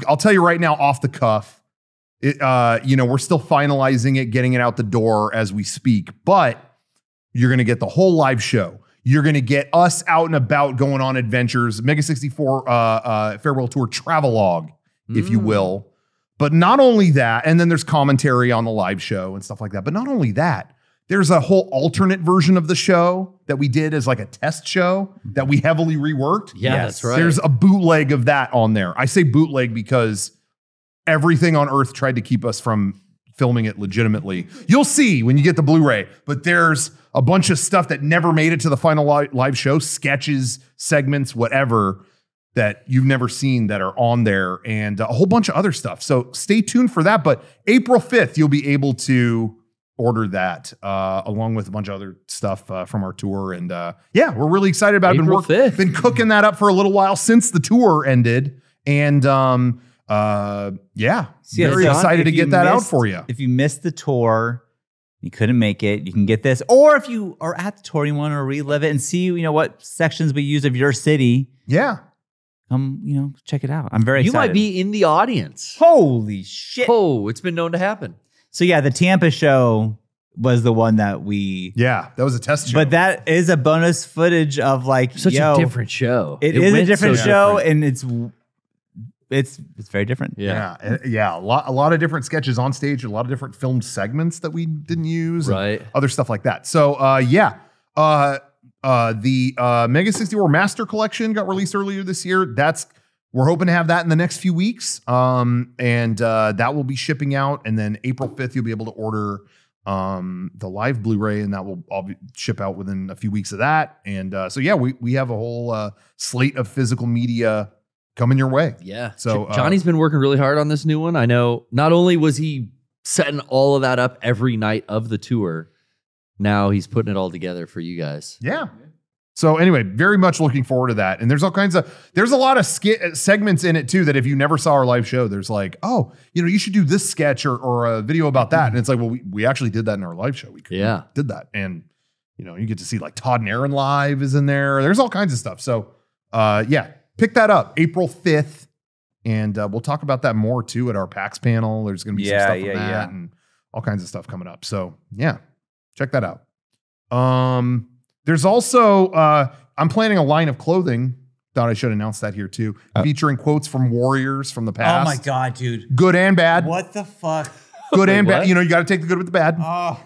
I'll tell you right now, off the cuff, we're still finalizing it, getting it out the door as we speak. But you're going to get the whole live show. You're going to get us out and about going on adventures. Mega64 Farewell Tour travelogue, if you will. But not only that, and then there's commentary on the live show and stuff like that. But not only that, there's a whole alternate version of the show that we did as like a test show that we heavily reworked. Yeah, that's right. There's a bootleg of that on there. I say bootleg because everything on earth tried to keep us from filming it legitimately. You'll see when you get the Blu-ray, but there's a bunch of stuff that never made it to the final live show, sketches, segments, whatever, that you've never seen that are on there, and a whole bunch of other stuff. So stay tuned for that. But April 5th, you'll be able to order that along with a bunch of other stuff from our tour. And we're really excited about it. April 5th. Been cooking that up for a little while since the tour ended. And very excited to get that out for you. If you missed the tour, you couldn't make it, you can get this. Or if you are at the tour, you want to relive it and see, what sections we use of your city. Yeah. Check it out. I'm very excited. You might be in the audience. Holy shit. Oh, it's been known to happen. So yeah, the Tampa show was the one that we... Yeah, that was a test show. But that is a bonus footage of Such a different show. It is a different show, and it's very different. Yeah. A lot of different sketches on stage, a lot of different filmed segments that we didn't use, right? Other stuff like that. So the Mega64 Master Collection got released earlier this year. We're hoping to have that in the next few weeks, and that will be shipping out. And then April 5th, you'll be able to order the live Blu-ray, and that will all ship out within a few weeks of that. And we have a whole slate of physical media coming your way. Yeah. So Johnny's been working really hard on this new one. I know not only was he setting all of that up every night of the tour, now he's putting it all together for you guys. Yeah. So anyway, very much looking forward to that. And there's a lot of segments in it too, that if you never saw our live show, there's like, oh, you should do this sketch or a video about that. And it's like, well, we actually did that in our live show. We did that. And, you get to see like Todd and Aaron live is in there. There's all kinds of stuff. So pick that up April 5th. And we'll talk about that more too at our PAX panel. There's going to be some stuff on that and all kinds of stuff coming up. So check that out. There's also, I'm planning a line of clothing. Thought I should announce that here too. Featuring quotes from warriors from the past. Oh my God, dude. Good and bad. What the fuck? Good and bad. You got to take the good with the bad. Oh.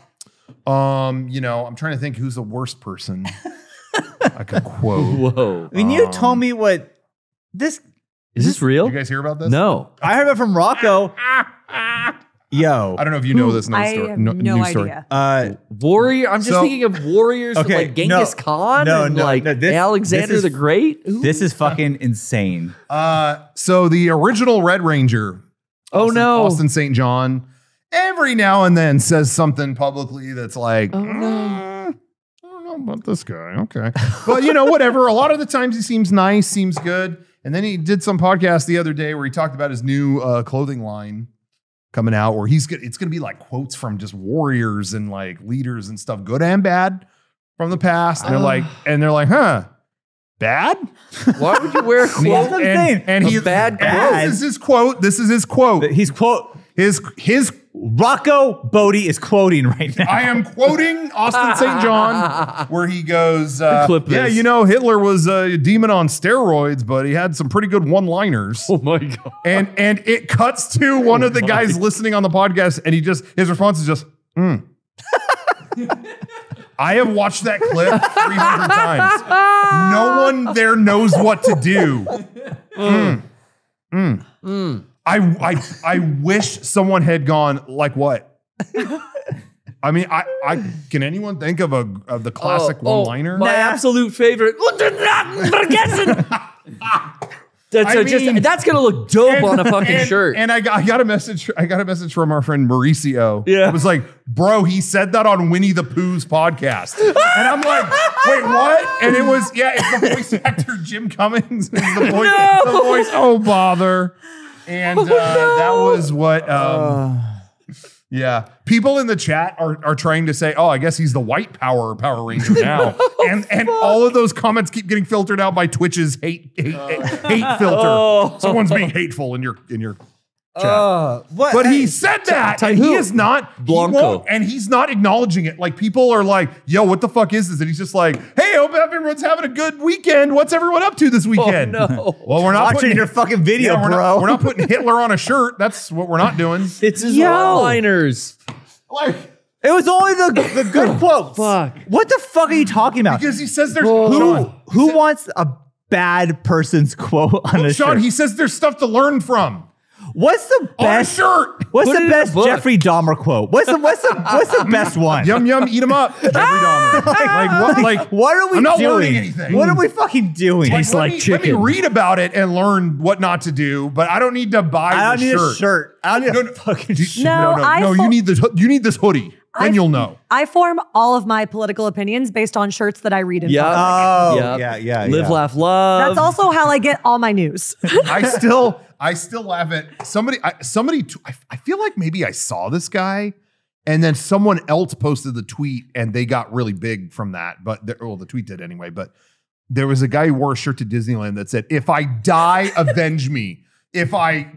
I'm trying to think who's the worst person I could quote. Whoa. When you told me what this... Is this real? You guys hear about this? No. I heard it from Rocco. Yo. I don't know if you know this I have no idea. Warrior. I'm just thinking of warriors with like Genghis Khan and Alexander the Great. Ooh. This is fucking insane. So the original Red Ranger, Austin St. John, every now and then says something publicly that's like, I don't know about this guy. Okay. But whatever. A lot of the times he seems nice, seems good. And then he did some podcast the other day where he talked about his new clothing line coming out, where it's going to be like quotes from just warriors and like leaders and stuff, good and bad from the past. And they're like, huh, bad? Why would you wear a quote? And he's bad quote. This is his quote. This is his quote. His Rocco Bodie is quoting right now. I am quoting Austin St. John, where he goes, this. Hitler was a demon on steroids, but he had some pretty good one-liners. Oh my God. And it cuts to one of the guys listening on the podcast, and his response is just, I have watched that clip 300 times. No one there knows what to do. I wish someone had gone like what? I mean, I can anyone think of the classic one-liner? My absolute favorite. That's gonna look dope on a fucking shirt. And I got a message. I got a message from our friend Mauricio. Yeah. It was like, bro, he said that on Winnie the Pooh's podcast. And I'm like, wait, what? And it was, it's the voice actor Jim Cummings. It's the voice, oh bother. And that was what yeah. People in the chat are trying to say, oh, I guess he's the white Power Ranger now. and all of those comments keep getting filtered out by Twitch's hate filter. Someone's being hateful in your chat. But he said that, and he is not Blanco. and he's not acknowledging it. Like, people are like, yo, what the fuck is this? And he's just like, hey, I hope everyone's having a good weekend. What's everyone up to this weekend? Oh, no. Well, we're not Watching your fucking video, bro. We're not putting Hitler on a shirt. That's what we're not doing. It's his one-liners. Like, It was only the good quotes. Fuck. What the fuck are you talking about? because he says there's Who wants a bad person's quote on a Sean, shirt? he says there's stuff to learn from. What's the On a best shirt. What's Put it the in best a book. Jeffrey Dahmer quote? What's the best one? Yum yum, eat 'em up. Jeffrey Dahmer. Like what? Like What are we I'm not doing? learning anything. What are we fucking doing? Tastes like Let me chicken. read about it and learn what not to do, but I don't need to buy I don't the need shirt. a shirt. I don't need a fucking shirt. No, you need this hoodie. Then you'll know. I form all of my political opinions based on shirts that I read in Yeah. public. Oh, Yep. yeah. Live, laugh, love. That's also how I get all my news. I still laugh at somebody. I feel like maybe I saw this guy, and then someone else posted the tweet, and they got really big from that. But the tweet did anyway. But there was a guy who wore a shirt to Disneyland that said, "If I die, avenge me. If I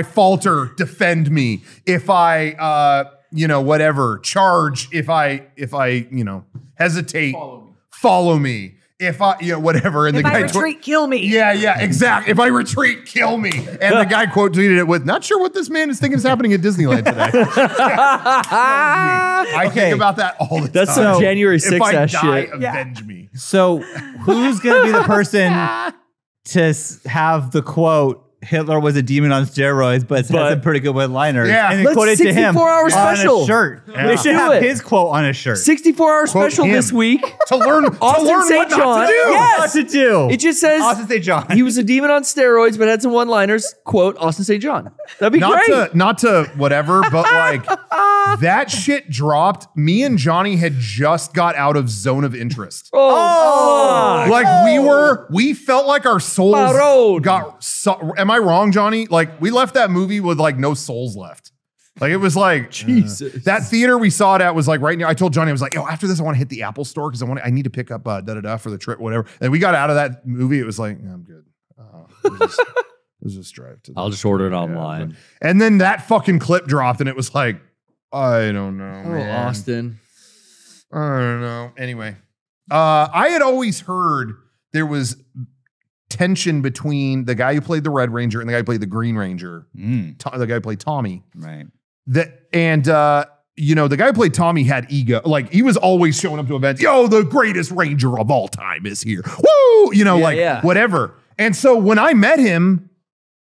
falter, defend me. If I whatever, charge. If I hesitate, follow me. If I, whatever." And If the guy I retreat, kill me. Yeah, exactly. If I retreat, kill me. And the guy quote tweeted it with, "Not sure what this man is thinking is happening at Disneyland today." I think about that all the time. That's some January 6th If I ass die, shit. avenge me. So who's gonna be the person to have the quote? Hitler was a demon on steroids, but has some pretty good one-liners. Yeah. and then Let's quote it to him 64-hour on special. a shirt. Yeah. We should Do have it. his quote on a shirt. 64-hour Quote special him. this week. To learn Austin what St. not John. to do. Yes. What to do? It just says Austin St. John. he was a demon on steroids, but had some one-liners. Quote Austin St. John. That'd be great. Not to whatever, but like that shit dropped. Me and Johnny had just got out of Zone of Interest. Oh, Like we felt like our souls Maroon. got. Am I wrong, Johnny? Like we left that movie with like no souls left. Like it was like Jesus. that theater we saw it at was like right near. I told Johnny, I was like, yo, after this, I want to hit the Apple store because I need to pick up for the trip, whatever. And we got out of that movie. It was like, I'm good. Let's just drive to. I'll just order it online. And then that fucking clip dropped, and it was like, I don't know, Oh, man. Austin. I don't know. Anyway, I had always heard there was tension between the guy who played the Red Ranger and the guy who played the Green Ranger. The guy who played Tommy. Right. The guy who played Tommy had ego. Like he was always showing up to events. Yo, the greatest Ranger of all time is here. Woo! Whatever. And so when I met him,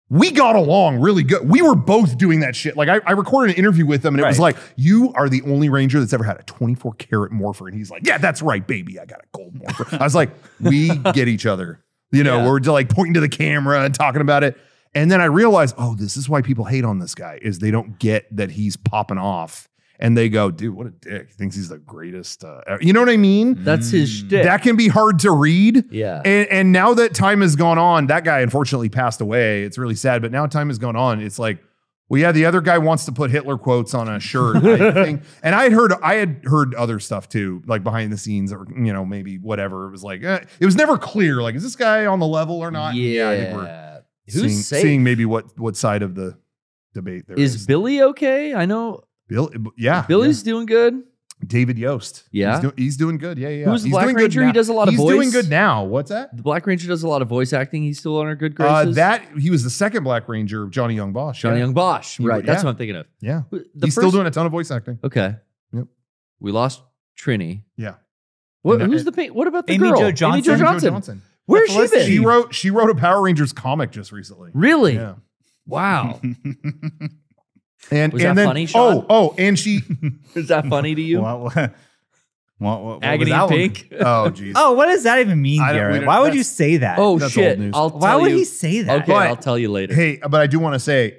we got along really good. We were both doing that shit. Like I recorded an interview with him and it was like, you are the only Ranger that's ever had a 24 karat morpher. And he's like, yeah, that's right, baby. I got a gold morpher. I was like, we get each other. We're just like pointing to the camera and talking about it. And then I realized, oh, this is why people hate on this guy is they don't get that he's popping off. And they go, dude, what a dick. He thinks he's the greatest. You know what I mean? That's his shtick. That can be hard to read. Yeah. And now that time has gone on, that guy unfortunately passed away. It's really sad, but now time has gone on. It's like, well, yeah, the other guy wants to put Hitler quotes on a shirt, I think. And I had heard other stuff too, like behind the scenes or, maybe whatever. It was like, it was never clear. Like, is this guy on the level or not? Yeah. I think we're Who's safe? seeing maybe what side of the debate there is. Is Billy okay? I know Billy's doing good. David Yost. Yeah. He's doing good. Yeah. Who's the He's Black doing good Ranger? now. He does a lot of He's voice. doing good now. What's that? The Black Ranger does a lot of voice acting. He's still on our good graces. He was the second Black Ranger, Johnny Young Bosch. Johnny Young Bosch. Right. That's yeah. what I'm thinking of. Yeah. The He's still doing a ton of voice acting. Okay. Yep. We lost Trini. Yeah. Who's the What about the Amy girl? Jo Johnson? Amy Jo Amy Jo Johnson. Johnson. Where's she been? She wrote a Power Rangers comic just recently. Really? Yeah. Wow. And Was and that then, funny, Sean? Oh, and she Is that funny to you? Well, what Agony was that in one? Pink. Oh, geez. Oh, what does that even mean, we Garrett? don't- Why would that's- you say that? Oh That's shit! old news. I'll Why tell would you. he say that? Okay, But- I'll tell you later. Hey, but I do want to say,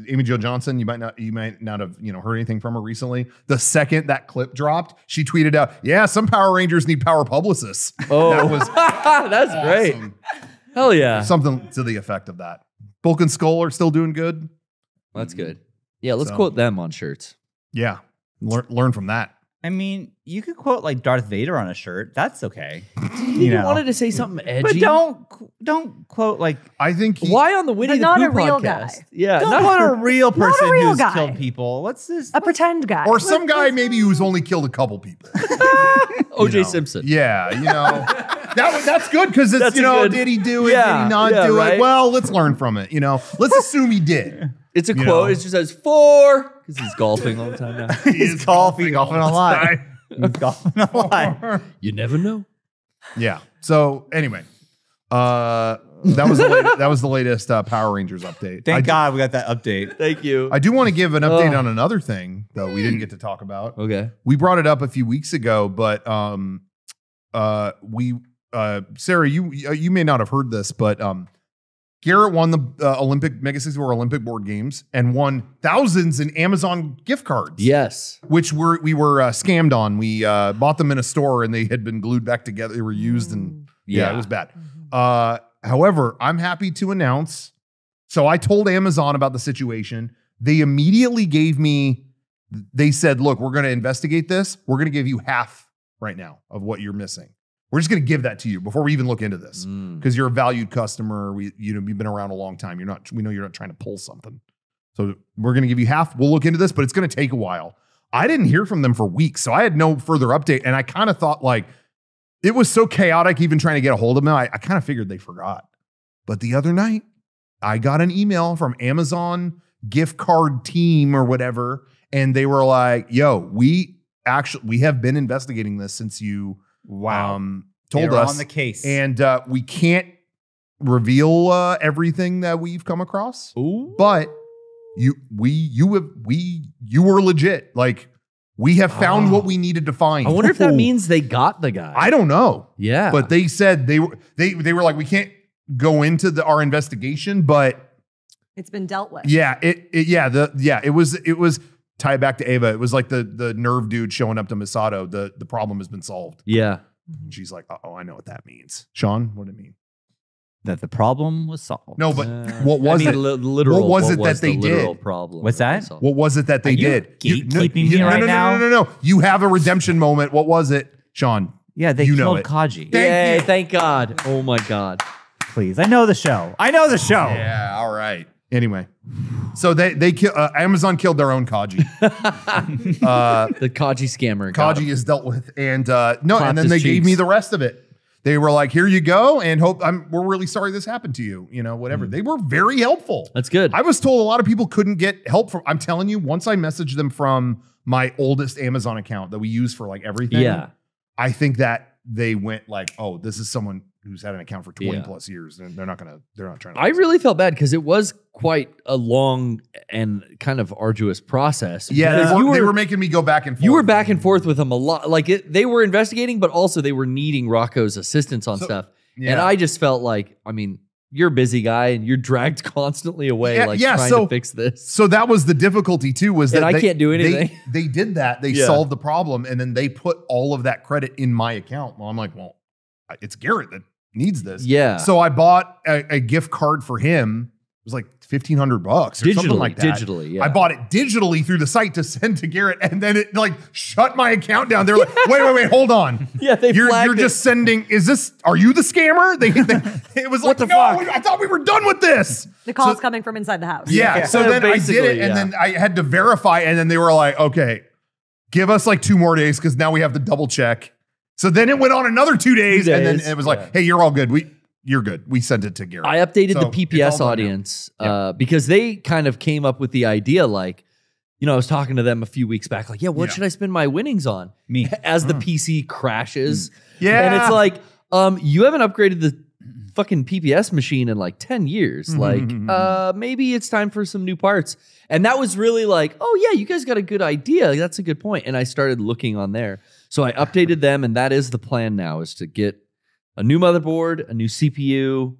Amy Jo Johnson, you might not have heard anything from her recently. The second that clip dropped, she tweeted out, "Yeah, some Power Rangers need power publicists." Oh, That was that's great. awesome. Hell yeah, Something to the effect of that. Bulk and Skull are still doing good. that's good. Yeah, let's So- quote them on shirts. Yeah, learn from that. I mean, you could quote like Darth Vader on a shirt. That's okay. You wanted to say something edgy, But don't quote like I think Why on the Winnie But the not Pooh a real podcast? guy. Yeah, don't not quote a real person real who's guy. killed people. What's this? A pretend guy. or some guy maybe who's only killed a couple people. O.J. You know. Simpson. Yeah, that's good because it's That's a good- did he do it? Yeah, did he not yeah, do right? it? Well, let's learn from it. Let's assume he did. It's a You quote. know. It just says 4 because he's golfing all the time now. He's golfing a lot. He's golfing a lot. You never know. Yeah. So anyway, that was the latest Power Rangers update. Thank God we got that update. Thank you. I do want to give an update on another thing though we didn't get to talk about. Okay. We brought it up a few weeks ago, but Sarah, you may not have heard this, but Garrett won the Mega64 Olympic board games and won thousands in Amazon gift cards. Yes. Which we were scammed on. We bought them in a store and they had been glued back together. They were used and yeah, it was bad. However, I'm happy to announce. So I told Amazon about the situation. They immediately gave me, they said, look, we're going to investigate this. We're going to give you half right now of what you're missing. We're just going to give that to you before we even look into this because you're a valued customer. You've been around a long time. We know you're not trying to pull something. So we're going to give you half. We'll look into this, but it's going to take a while. I didn't hear from them for weeks, so I had no further update. And I kind of thought like it was so chaotic even trying to get a hold of them. I kind of figured they forgot. But the other night, I got an email from Amazon gift card team or whatever, and they were like, "Yo, we have been investigating this since you." Told us on the case, and we can't reveal everything that we've come across. Ooh. But you were legit. Like we have found what we needed to find. I wonder if that means they got the guy. I don't know. Yeah. But they said they were like, we can't go into our investigation, but it's been dealt with. yeah, it was. Tie it back to Ava. It was like the nerve dude showing up to Misato. The problem has been solved. Yeah. And she's like, oh, I know what that means. Sean, what did it mean? that the problem was solved. No, but what was it? Literal, what was it that they did? Problem. What's that? What was it that they Are you did? gatekeeping me right now? No. You have a redemption moment. What was it, Sean? Yeah, they You know killed it. Kaji. Yay, thank God. Oh my God. Please, I know the show. I know the show. Yeah, all right. Anyway, so they kill Amazon killed their own Kaji. The Kaji scammer. got him. Kaji is dealt with, and and then his they gave cheeks. me the rest of it. They were like, "Here you go," and we're really sorry this happened to you. You know, whatever. They were very helpful. That's good. I was told a lot of people couldn't get help from. I'm telling you, once I messaged them from my oldest Amazon account that we use for like everything. Yeah. I think that they went like, "Oh, this is someone who's had an account for 20 Yeah. plus years, and they're not trying to." I really felt bad because it was quite a long and kind of arduous process. Yeah, Because they were making me go back and forth. You were back and forth with them a lot. Like they were investigating, but also they were needing Rocco's assistance on stuff. yeah. And I just felt like, I mean, you're a busy guy and you're dragged constantly away, trying to fix this. So that was the difficulty too, was that And I can't do anything. They did that. They Yeah. solved the problem, and then they put all of that credit in my account. Well, I'm like, well, it's Garrett that needs this. Yeah. So I bought a gift card for him. It was like $1,500 or something like that. Digitally, yeah. I bought it digitally through the site to send to Garrett, and then it like shut my account down. They're like, wait, hold on. Yeah, they You're flagged just sending. Are you the scammer? It was like, the no, fuck? I thought we were done with this. The call's coming from inside the house. Yeah. So then I did Basically, it, and yeah. then I had to verify, and then they were like, okay, give us like 2 more days because now we have to double check. So then it went on another 2 days, and then it was like, hey, you're all good. You're good. We sent it to Garrett. I updated So the it's PPS all done now. audience because they kind of came up with the idea like, I was talking to them a few weeks back, like, what should I spend my winnings on? Me. As the PC crashes. Yeah. And it's like, you haven't upgraded the fucking PPS machine in like 10 years. Like, maybe it's time for some new parts. And that was really like, oh yeah, you guys got a good idea. That's a good point. And I started looking on there. So I updated them, and that is the plan now, is to get a new motherboard, a new CPU,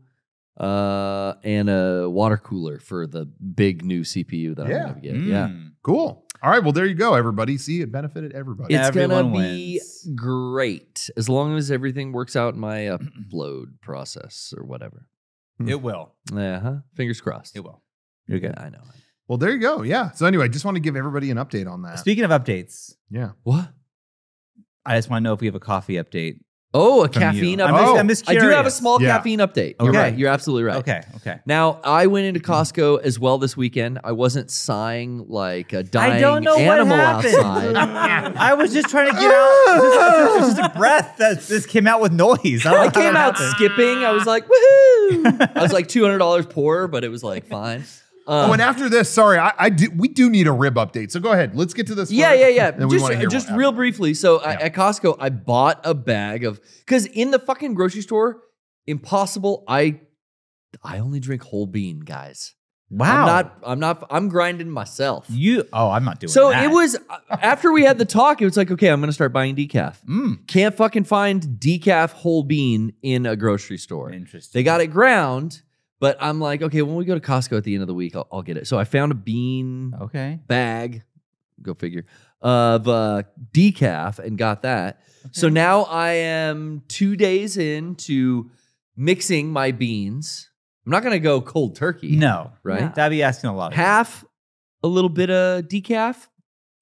and a water cooler for the big new CPU that I'm going to get. Yeah. Cool. All right. Well, there you go, everybody. See, it benefited everybody. It's going to Everyone be wins. great as long as everything works out in my upload process or whatever. It will. Fingers crossed. It will. You're good. Yeah, I know. Well, there you go. Yeah. So anyway, just want to give everybody an update on that. Speaking of updates, Yeah. What? I just want to know if we have a coffee update. Oh, a From caffeine you. update. I'm just I do have a curious. small Yeah. caffeine update. Okay. You're right. You're absolutely right. Okay. Now, I went into Costco as well this weekend. I wasn't sighing like a dying I don't know animal what happened. outside. I was just trying to get out. It was just a breath that just came out with noise. I came out skipping. I was like, woohoo! I was like $200 poor, but it was like fine. Oh, and after this, sorry, we do need a rib update. So go ahead. Let's get to this. Yeah. And we wanna hear Just what real happened. briefly. So at Costco, I bought a bag of, because in the fucking grocery store, impossible. I only drink whole bean, guys. Wow. I'm grinding myself. I'm not doing So that. it was after we had the talk, it was like, okay, I'm going to start buying decaf. Can't fucking find decaf whole bean in a grocery store. Interesting. They got it ground, but I'm like, okay, when we go to Costco at the end of the week, I'll get it. So I found a bean Okay. bag, go figure, of decaf and got that. So now I am 2 days into mixing my beans. I'm not going to go cold turkey. No. Right? No. That'd be asking a lot. Half a little bit of decaf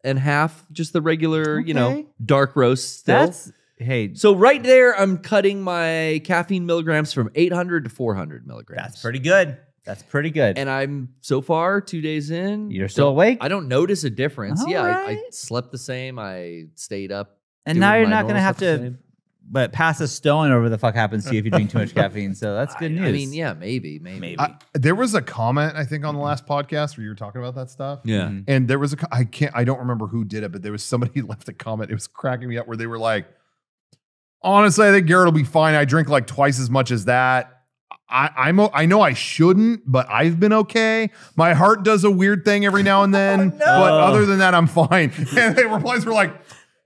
and half just the regular, Okay. dark roast still. Hey, So right there, I'm cutting my caffeine milligrams from 800 to 400 milligrams. that's pretty good. That's pretty good. And I'm so far 2 days in. You're still awake? I don't notice a difference. All Yeah, I right. slept the same. I stayed up. And doing now you're my not going to normal have stuff the to same. but pass a stone over the fuck happens to you if you drink too much caffeine. So that's good news. I mean, yeah, maybe. There was a comment, I think, on the last podcast where you were talking about that stuff. Yeah. Mhm. And there was I don't remember who did it, but there was somebody left a comment. It was cracking me up where they were like, honestly, I think Garrett will be fine. I drink like twice as much as that. I know I shouldn't, but I've been okay. My heart does a weird thing every now and then, but other than that, I'm fine. And the replies were like,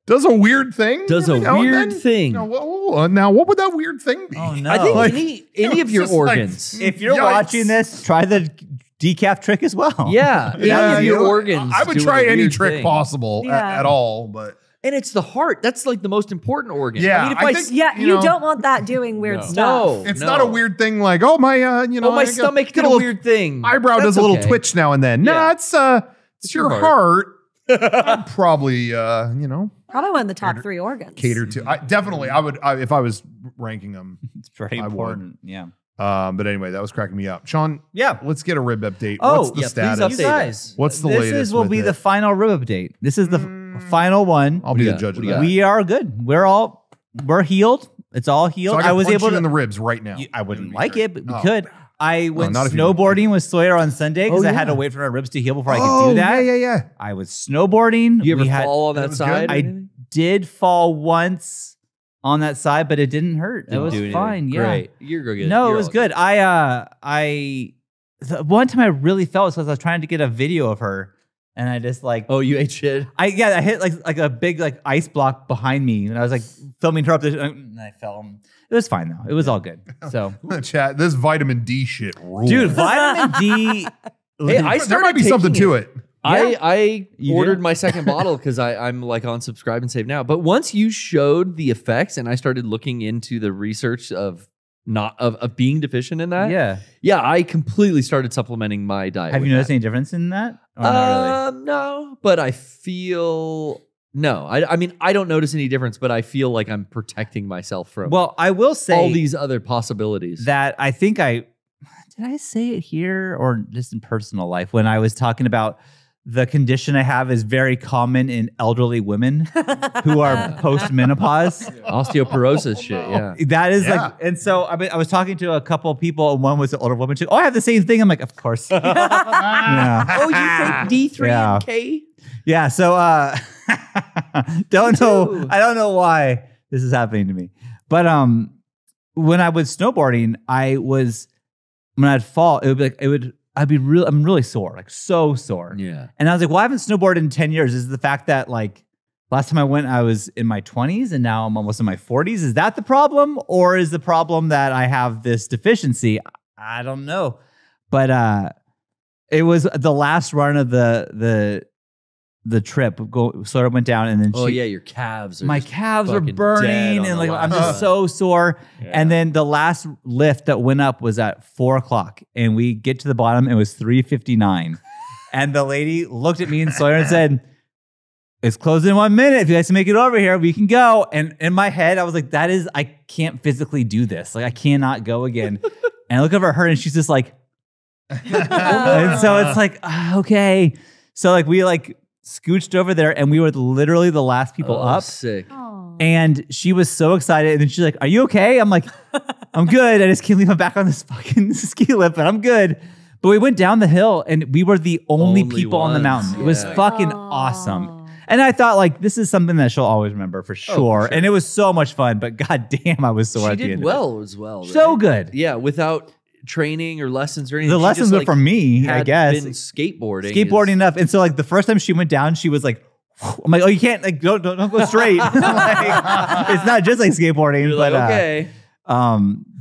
does a weird thing? Does a every now and weird then? thing. Now, what would that weird thing be? Oh no! I think Like, any of your just like- organs. if you're Yikes. watching this, try the decaf trick as well. Yeah, any of your organs. I would doing try a weird trick thing. possible Yeah. at all, but And it's the heart. That's like the most important organ. Yeah, I mean, if I I, think- Yeah, You you know. don't want that doing weird No. stuff. No. it's not a weird thing like, oh my, my I get- stomach get did a weird thing. eyebrow That's does a little okay. twitch now and then. Yeah. No, it's your your heart. I'd probably Probably one of the top 3 organs. cater to. I would if I was ranking them. it's very I would. important. Yeah. But anyway, that was cracking me up. Sean, Yeah. let's get a rib update. Oh, What's the yeah, please status? update You guys, us. What's the this latest will with be it? the final rib update. This is the final one. I'll be the got? judge What of do you that. got? We are good. We're healed. It's all healed. So I, was able you to. in the ribs right now. I wouldn't like it, but we Oh. could. I went not if you snowboarding with Sawyer on Sunday because Oh, I had to yeah. wait for my ribs to heal before I could do that. Yeah. I was snowboarding. You ever We had- fall on That that was side? good? or I anything? did fall once on that side, but it didn't hurt. Didn't it was do anything. fine. Yeah. Great. You're good. No, You're it was all good. The one time I really felt was because I was trying to get a video of her, and I just like Oh, you ate shit. I hit like a big like ice block behind me, and I was like filming her up there, and I fell. It was fine though. It was all good. So, Chat. This vitamin D shit rules. dude, vitamin D. Hey, I there started might be something taking to it. I You ordered did? my second bottle because I'm like on subscribe and save now. But once you showed the effects and I started looking into the research of being deficient in that, Yeah. I completely started supplementing my diet. Have with you noticed that. any difference in that? Or not really? No, but I feel no. I mean, I don't notice any difference, but I feel like I'm protecting myself from Well, I will say all these other possibilities. that I think did I say it here or just in personal life when I was talking about the condition I have is very common in elderly women who are post-menopause. Osteoporosis shit. Yeah. That is Yeah. like, and so I was talking to a couple of people, and one was an older woman. She, I have the same thing. I'm like, of course. Yeah. Oh, you take D3 Yeah. and K? Yeah. So don't know. I don't know why this is happening to me, but when I was snowboarding, when I'd fall, I'm really sore, like so sore. Yeah. And I was like, well, I haven't snowboarded in 10 years. Is the fact that like last time I went, I was in my 20s and now I'm almost in my 40s. Is that the problem? Or is the problem that I have this deficiency? I don't know. But it was the last run of the trip. Sort of went down and then your calves. My calves were burning and like I'm just so sore. Yeah. And then the last lift that went up was at 4:00, and we get to the bottom. It was 3:59, and the lady looked at me and Sawyer and said, "It's closing in 1 minute. If you guys can make it over here, we can go." And in my head, I was like, I can't physically do this. Like I cannot go again. And I look over at her and she's just like, and so it's like, okay. So like we like scooched over there and we were literally the last people up. Sick. And she was so excited. And then she's like, "Are you okay?" I'm like, "I'm good. I just can't leave my back on this fucking ski lift, but I'm good." But we went down the hill and we were the only people on the mountain. It was fucking awesome. And I thought like, this is something that she'll always remember for sure. For sure. And it was so much fun, but goddamn, I was sore at the end. She did well as well. Right? So good. Yeah, without training or lessons or anything. The lessons were from me, I guess. Been skateboarding enough. And so like the first time she went down, she was like, I'm like, "Oh, you can't like don't go straight." Like, it's not just like skateboarding. You're but like, okay.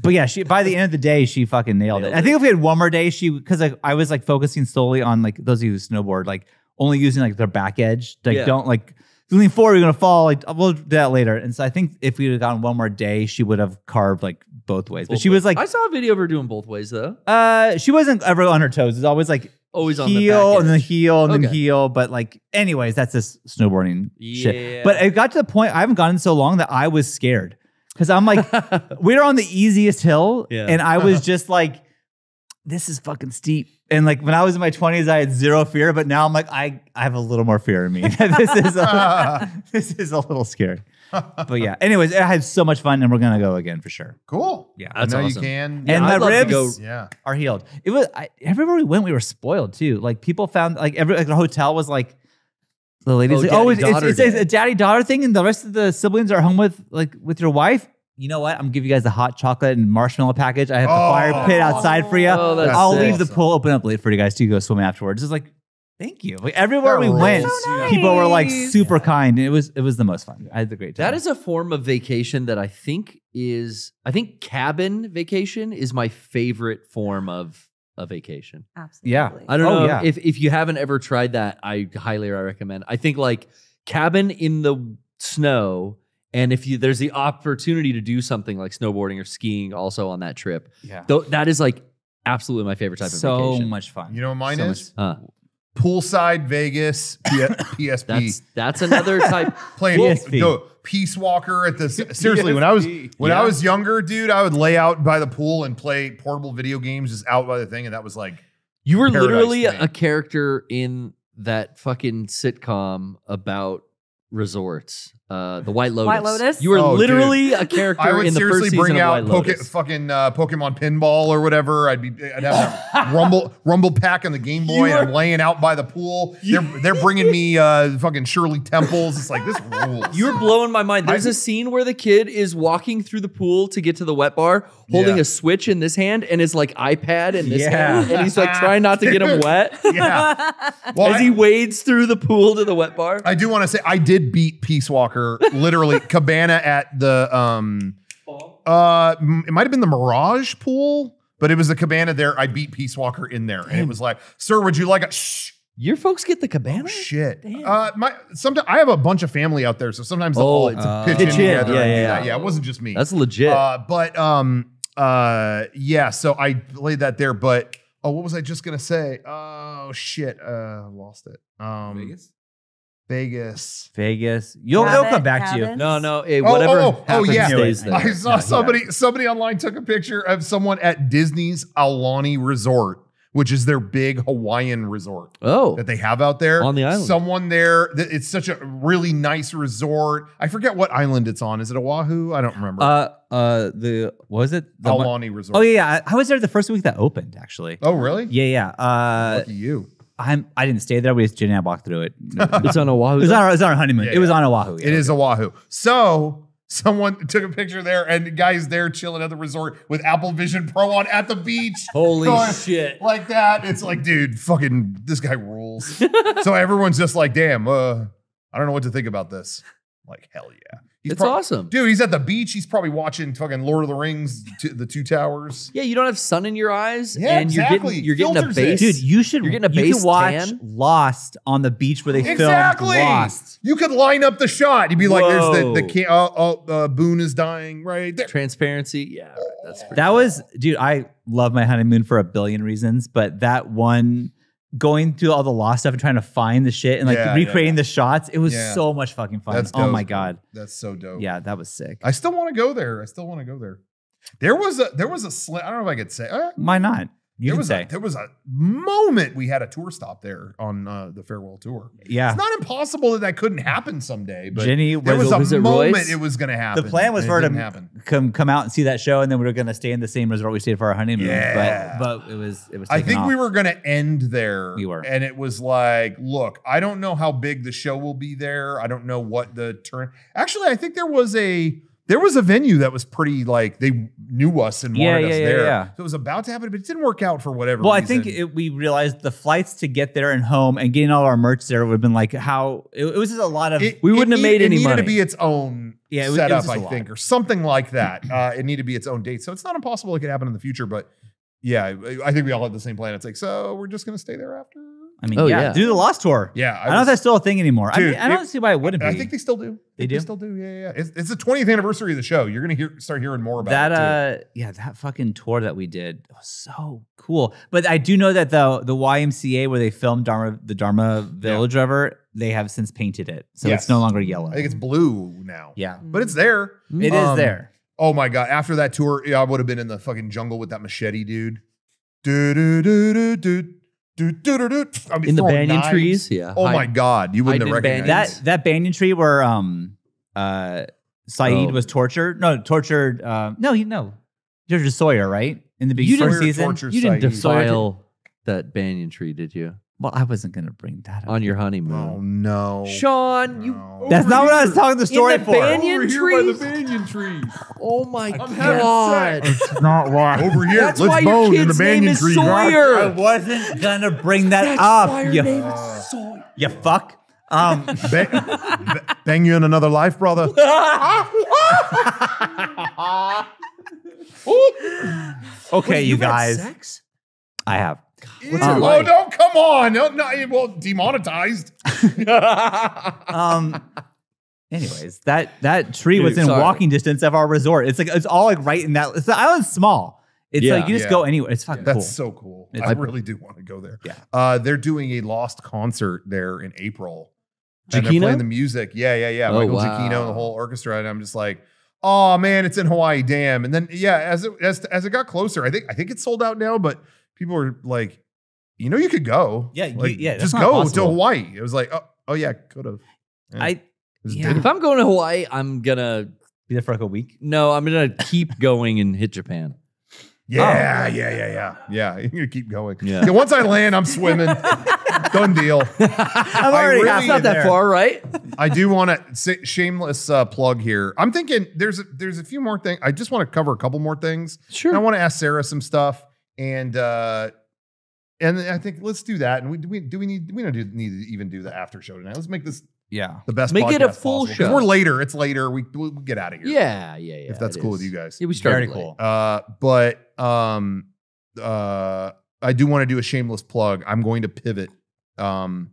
But yeah, she by the end of the day, she fucking nailed it. I think if we had one more day, because like I was like focusing solely on like those of you who snowboard, like only using like their back edge. Like don't like lean forward, you're gonna fall. Like we'll do that later. And so I think if we had gotten one more day, she would have carved like both ways. But she was like, I saw a video of her doing both ways though. She wasn't ever on her toes. It's always like always on heel the back edge. and then heel and then heel. But like, anyways, that's just snowboarding shit. But it got to the point I haven't gone in so long that I was scared because I'm like, we were on the easiest hill, and I was just like, this is fucking steep. And like when I was in my 20s, I had zero fear, but now I'm like, I have a little more fear in me. This is a little scary. But yeah, anyways, I had so much fun and we're going to go again for sure. Cool. Yeah. That's awesome. You can. And my ribs are healed. It was, everywhere we went, we were spoiled too. Like people found like the hotel was like, the ladies it's a daddy-daughter thing and the rest of the siblings are home with your wife. You know what? I'm gonna give you guys a hot chocolate and marshmallow package. I have the fire pit outside for you. I'll leave the pool open up late for you guys to go swim afterwards. It's like, thank you. Like everywhere we went, people were like super kind. And it was the most fun. I had the great time. That is a form of vacation that I think cabin vacation is my favorite form of a vacation. Absolutely. Yeah. I don't know if you haven't ever tried that, I highly recommend. I think like cabin in the snow. And if there's the opportunity to do something like snowboarding or skiing also on that trip, that is like absolutely my favorite type of vacation. So much fun. You know what mine is? Poolside Vegas PSP. That's another type. Playing Peace Walker at the seriously. When I was younger, dude, I would lay out by the pool and play portable video games just out by the thing, and that was like you were literally a character in that fucking sitcom about resorts. The White Lotus. White Lotus? You were literally a character in the first season of White Lotus. Pokemon Pinball or whatever. I'd have that Rumble Pack on the Game Boy, and I'm laying out by the pool. They're bringing me fucking Shirley Temples. It's like, this rules. You were blowing my mind. There's a scene where the kid is walking through the pool to get to the wet bar, holding a Switch in this hand and his like iPad in this hand, and he's like trying not to get him wet. Well, as he wades through the pool to the wet bar. I do want to say I did beat Peace Walker. Literally cabana at the it might have been the Mirage pool, but it was the cabana there. I beat Peace Walker in there. And it was like, "Sir, would you like a shh?" Your folks get the cabana? Oh, shit. Sometimes I have a bunch of family out there, so sometimes they'll all pitch in together. Yeah, it wasn't just me. That's legit. So I laid that there, but what was I just gonna say? Oh shit. Lost it. Vegas. You'll come back to you. No. Whatever happens stays there. I saw somebody online took a picture of someone at Disney's Aulani Resort, which is their big Hawaiian resort that they have out there on the island. Someone there, it's such a really nice resort. I forget what island it's on. Is it Oahu? I don't remember. Aulani Resort. Oh yeah, I was there the first week that opened actually. Oh really? Yeah. Lucky you. I didn't stay there. We just Jenny and I walked through it. It's on Oahu. It was on our honeymoon. It was on Oahu. It is Oahu. So Someone took a picture there, and the guy's there chilling at the resort with Apple Vision Pro on at the beach. Holy Going shit. like that. It's like, dude, fucking, this guy rules. So everyone's just like, damn, I don't know what to think about this. Like, hell yeah. It's awesome. Dude, he's at the beach. He's probably watching fucking Lord of the Rings, the Two Towers. Yeah, you don't have sun in your eyes, Yeah, and exactly. you're getting a Filters base. it. Dude, you can watch tan. Lost on the beach where they Exactly. filmed Lost. You could line up the shot. You'd be like, Whoa. there's Boone is dying right there. Transparency. Yeah, that's pretty That was, dude, I love my honeymoon for a billion reasons, but that one, going through all the Lost stuff and trying to find the shit and like recreating the shots, it was so much fucking fun. That's Oh dope. my God. That's so dope. Yeah, that was sick. I still want to go there. There was a I don't know if I could say. Why not? You can say. There was a moment we had a tour stop there on the farewell tour. Yeah. It's not impossible that couldn't happen someday, but Jenny, there was was a it moment Royce? it was going to happen. The plan was and for it her didn't to happen. come out and see that show, and then we were going to stay in the same resort we stayed for our honeymoon. Yeah. But it was. I taken think off. we were going to end there. We were. And it was like, look, I don't know how big the show will be there. I don't know what the turn. Actually, I think there was a venue that was pretty like they knew us and wanted us there. Yeah. So it was about to happen, but it didn't work out for whatever Well, reason. I think we realized the flights to get there and home and getting all our merch there would have been like how it was just a lot of. We wouldn't have made any It needed money. to be its own Yeah, it was setup, just a I lot. think, or something like that. It needed to be its own date. So it's not impossible it could happen in the future, but yeah, I think we all had the same plan. It's like, so we're just going to stay there after? I mean, Oh, yeah, yeah. do the Lost tour. Yeah. I don't know if that's still a thing anymore. Dude, I don't see why it wouldn't be. I think they still do. They do? still do. Yeah. It's the 20th anniversary of the show. You're going to start hearing more about it. that. That fucking tour that we did was so cool. But I do know that the YMCA where they filmed the Dharma Village, whatever, they have since painted it, so Yes. it's no longer yellow. I think it's blue now. Yeah, But it's there. it is there. Oh my God. After that tour, I would have been in the fucking jungle with that machete, dude. Do, do, do, do, do. In In the banyan trees, yeah. Oh my God, you wouldn't have hiding in recognized That banyan tree where Saeed was tortured. No, tortured. Tortured Sawyer, right? In the You first Sawyer season. tortured You didn't Saeed. defile that banyan tree, did you? Well, I wasn't gonna bring that up. On your Oh honeymoon. no, Sean, you. No. That's not what I was telling the story the for. banyan Over here tree? by the banyan tree. Oh my having God. It's not right. Over here, That's let's why your bone in the kid's name banyan is tree. Sawyer. I wasn't gonna bring that That's up. why her You, name is Sawyer. you fuck. Bang you in another life, brother. Okay, Wait, you you've had guys. sex? I have. What's it like? Oh no, come on. No, well, demonetized. Anyways, that tree was Dude, in sorry. walking distance of our resort. It's all like right in that. The island's small. It's Yeah. like you just Yeah. go anywhere. It's fucking That's cool. so cool. It's- I really do want to go there. Yeah. They're doing a Lost concert there in April. And they're Giacchino? playing the music. Yeah. Oh, Michael wow. Giacchino and the whole orchestra. And I'm just like, oh man, it's in Hawaii. Damn. And then as it got closer, I think it's sold out now, but people were like, you could go. Yeah, Like, that's just not go possible. to Hawaii. It was like, oh yeah, could have. Yeah. If I'm going to Hawaii, I'm gonna Be there for like a week. I'm gonna keep going and hit Japan. Yeah. You're gonna keep going. Yeah. Once I land, I'm swimming. Done deal. I'm already really- It's not that far, right? I do want to say shameless plug here. I'm thinking there's a few more things. I just want to cover a couple more things. Sure. And I want to ask Sarah some stuff, and I think let's do that. And we don't need to even do the after show tonight. Let's make this Yeah. the best. Make it a podcast full possible, 'cause show. We're later. It's later. We'll get out of here. Yeah. If that's it cool is. with you guys. Yeah, we started Very late. cool. I do want to do a shameless plug. I'm going to pivot. Sean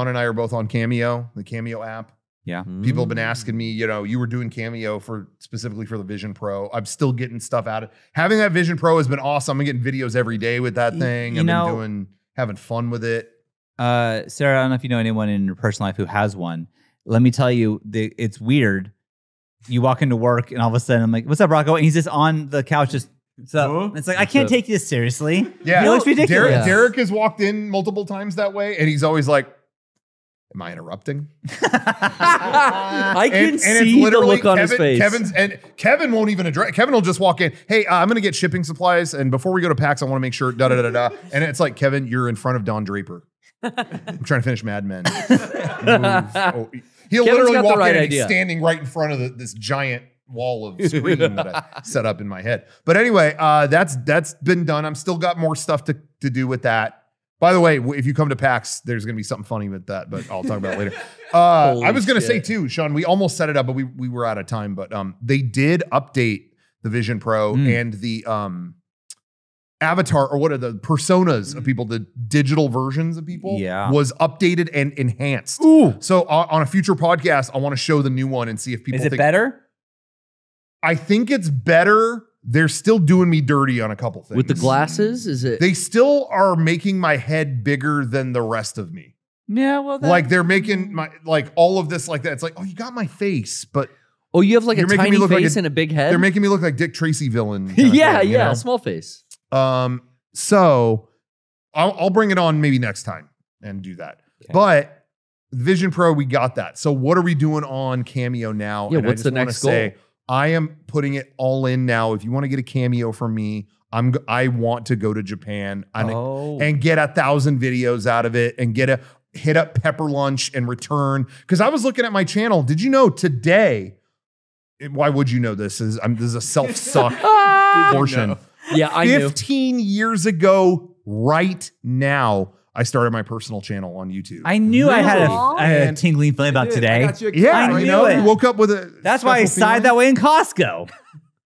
and I are both on Cameo, the Cameo app. Yeah. People have been asking me, you were doing Cameo specifically for the Vision Pro. I'm still getting stuff out of it. Having that Vision Pro has been awesome. I'm getting videos every day with that thing. I've been having fun with it. Sarah, I don't know if you know anyone in your personal life who has one. Let me tell you, it's weird. You walk into work and all of a sudden I'm like, "What's up, Rocco?" And he's just on the couch, just so it's like I can't take this seriously. Yeah, it looks ridiculous. Derek has walked in multiple times that way, and he's always like, "Am I interrupting?" I can and see the look on his face. Kevin won't even address. Kevin will just walk in. Hey, I'm going to get shipping supplies, and before we go to PAX, I want to make sure. Da da da da. And it's like, Kevin, you're in front of Don Draper. I'm trying to finish Mad Men. Kevin's literally got the walk right in and idea. he's standing right in front of this giant wall of screen that I set up in my head. But anyway, that's been done. I'm still got more stuff to do with that. By the way, if you come to PAX, there's going to be something funny with that, but I'll talk about it later. I was going to say too, Sean, we almost set it up, but we were out of time. But they did update the Vision Pro and the avatar, or what are the personas of people, the digital versions of people, was updated and enhanced. Ooh. So on a future podcast, I want to show the new one and see if people Is it think better? I think it's better. They're still doing me dirty on a couple things. With the glasses, is it? They still are making my head bigger than the rest of me. Yeah, well, Like they're making my, like all of this like that. It's like, oh, you got my face, but Oh, you have like a you're making me tiny look like face and a big head? they're making me look like Dick Tracy villain. kind of yeah, thing, you yeah, know? small face. So I'll bring it on maybe next time and do that. Okay. But Vision Pro, we got that. So what are we doing on Cameo now? Yeah, And what's I just the wanna next goal? say, I am putting it all in now. If you want to get a Cameo from me, I want to go to Japan and get 1,000 videos out of it and hit up Pepper Lunch and return. Because I was looking at my channel. Did you know today? Why would you know this? This is a self-suck portion. Yeah, I knew. 15 years ago, right now, I started my personal channel on YouTube. I knew I had Really? a tingling feeling about today. I got you a yeah, I camera. knew you know, it. you woke up with a. That's why I special sighed feeling. that way in Costco.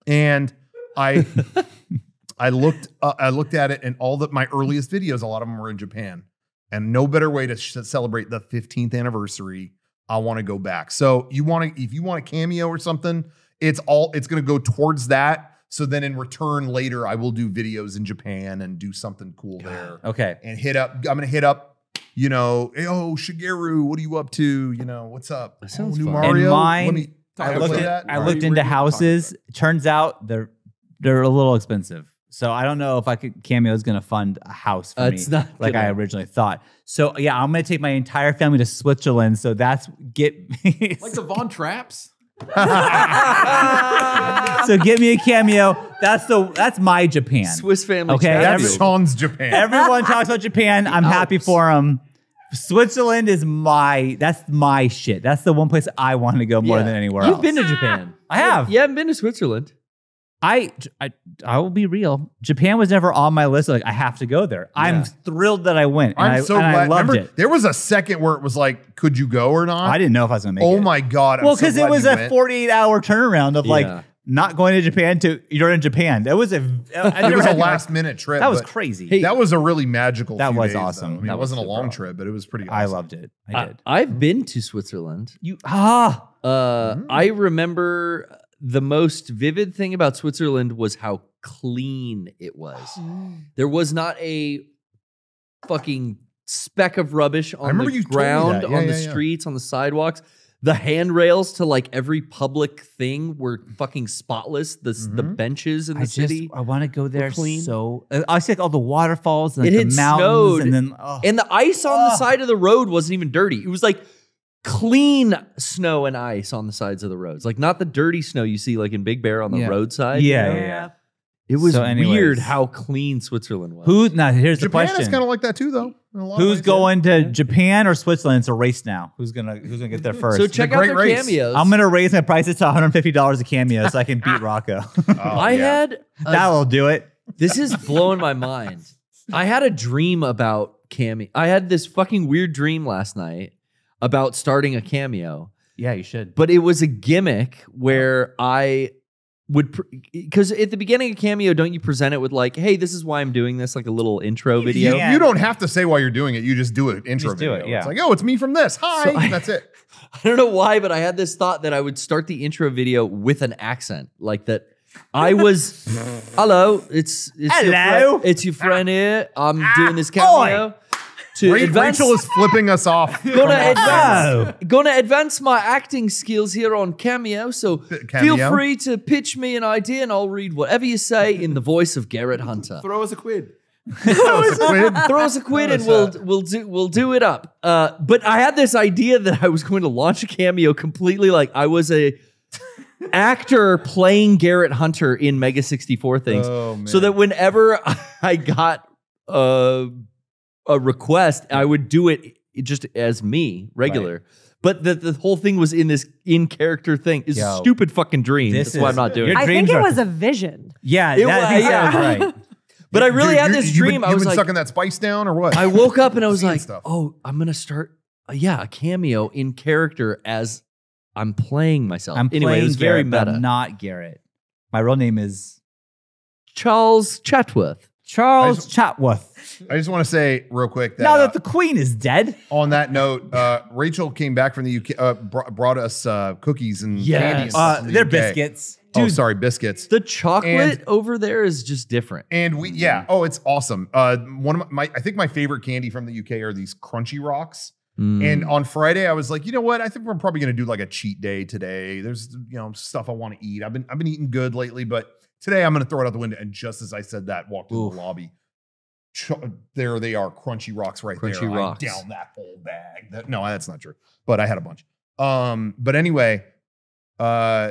And I looked at it, and all my earliest videos, a lot of them were in Japan, and no better way to celebrate the 15th anniversary. I want to go back. So if you want a cameo or something, it's going to go towards that. So then in return later, I will do videos in Japan and do something cool there. Okay. And I'm going to hit up, you know, hey, oh, Shigeru, what are you up to? You know, what's up? That sounds new fun. Mario. And mine, Let me I play looked, that. I looked into houses. Turns out they're a little expensive. So I don't know if Cameo is going to fund a house for me It's not like I gonna. originally thought. So yeah, I'm going to take my entire family to Switzerland. So that's Like the Von Traps? so get me a Cameo. That's my Japan. Swiss Family Okay, Chatfield. That's Sean's Japan. Everyone talks about Japan. I'm happy for them. Switzerland is that's my shit. That's the one place I want to go more Yeah. than anywhere You've else. been to Japan. I have. You haven't been to Switzerland. I will be real. Japan was never on my list. Like I have to go there. I'm thrilled that I went. And I'm so glad. I loved Remember, it. there was a second where it was like, could you go or not? I didn't know if I was gonna make it. Oh my God. Well, because it was a 48-hour turnaround of Yeah. like not going to Japan to you're in Japan. That was It was a last minute trip. That was but crazy. Hey, that was a really magical. That few was days, awesome. Though. I mean, That it wasn't a was long super trip, but it was pretty awesome. I loved it. I did. I've been to Switzerland. I remember the most vivid thing about Switzerland was how clean it was. There was not a fucking speck of rubbish on remember the you told me ground, that. Yeah, on the yeah, yeah. streets, on the sidewalks. The handrails to like every public thing were fucking spotless. The benches in the city. I want to go there clean. so I see like all the waterfalls and like, It the had mountains snowed, and then And the ice on the side of the road wasn't even dirty. It was like clean snow and ice on the sides of the roads. Like not the dirty snow you see like in Big Bear on the roadside. Yeah, you know? yeah, yeah. It was So anyways. weird how clean Switzerland was. Here's the Japan is question. kind of like that too, though. in a lot of Who's ways, going to Japan or Switzerland? It's a race now. Who's gonna get there first? So check out great their race. cameos. I'm gonna raise my prices to $150 a cameo so I can beat Rocco. I had That'll do it. this is blowing my mind. I had a dream about cameo. I had this fucking weird dream last night about starting a cameo, Yeah, you should. but it was a gimmick where I would, because at the beginning of cameo, don't you present it with like, hey, this is why I'm doing this, like a little intro video. Yeah. You don't have to say while you're doing it. You just do an intro Just do video. it, yeah. It's like, oh, it's me from this. Hi. So That's it. I don't know why, but I had this thought that I would start the intro video with an accent, like that. I was, hello, it's Hello. it's your friend here. I'm doing this cameo to advance. Rachel is flipping us off. Gonna advance my acting skills here on Cameo, so Cameo? feel free to pitch me an idea and I'll read whatever you say in the voice of Garrett Hunter. Throw us a quid. Throw us a quid and we'll do it up. But I had this idea that I was going to launch a Cameo completely like I was a actor playing Garrett Hunter in Mega64 things, Oh, man. so that whenever I got a request, I would do it just as me, regular. But the whole thing was in this in-character thing. Is a stupid fucking dream. That's why I'm not doing it. I think it was a vision. Yeah, that sounds right. But I really had this dream. I was like, sucking that spice down or what? I woke up and I was like, stuff. oh, I'm going to start, a cameo in character as I'm playing myself. Anyway, it was very Garrett, meta. but not Garrett. My real name is Charles Chatworth. Charles Chatworth. I just want to say real quick that Now that the queen is dead. on that note, Rachel came back from the UK, brought us cookies and candy. And stuff from the They're UK. biscuits. Biscuits. The chocolate over there is just different. And it's awesome. One of I think my favorite candy from the UK are these Crunchy Rocks. And on Friday, I was like, you know what? I think we're probably going to do like a cheat day today. There's stuff I want to eat. I've been eating good lately, but today I'm going to throw it out the window. And just as I said that, walked into the lobby. There they are, Crunchy Rocks right there. Rocks. I down that whole bag. No, that's not true. But I had a bunch. But anyway,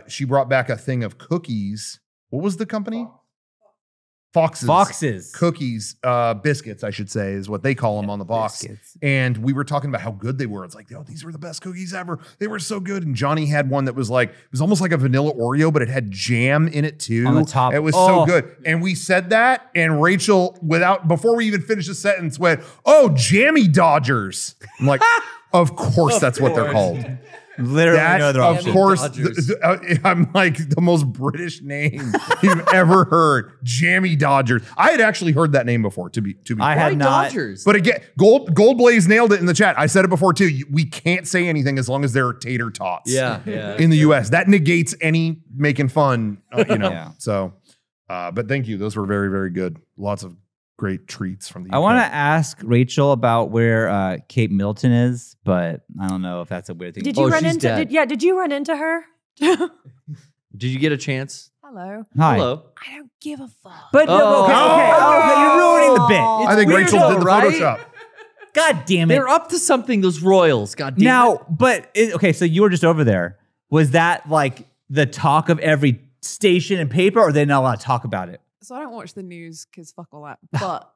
she brought back a thing of cookies. What was the company? Fox's cookies, biscuits, I should say, is what they call them on the box. Biscuits. And we were talking about how good they were. It's like, these were the best cookies ever. They were so good. And Johnny had one that was like, it was almost like a vanilla Oreo, but it had jam in it too. On the top. It was so good. And we said that, and Rachel, before we even finished the sentence, went, "Oh, Jammy Dodgers." I'm like, of course that's what they're called. Literally no other of option. course, I'm like the most British name you've ever heard. Jammy Dodgers. I had actually heard that name before. To be, I had not. Dodgers? But again, Gold Blaze nailed it in the chat. I said it before too. We can't say anything as long as they're tater tots. Yeah. In the U.S., that negates any making fun. Yeah. So, but thank you. Those were very, very good. Lots of great treats from the UK. I want to ask Rachel about where Kate Middleton is, but I don't know if that's a weird thing. Did you run she's into? dead. Did you run into her? Did you get a chance? Hello. Hi. Hello. I don't give a fuck. But okay, you're ruining the bit. I think weird Rachel though, did the right? Photoshop. God damn it. They're up to something, those Royals. God damn it. Now, but okay, so you were just over there. Was that like the talk of every station and paper, or are they not allowed to talk about it? So I don't watch the news because fuck all that. But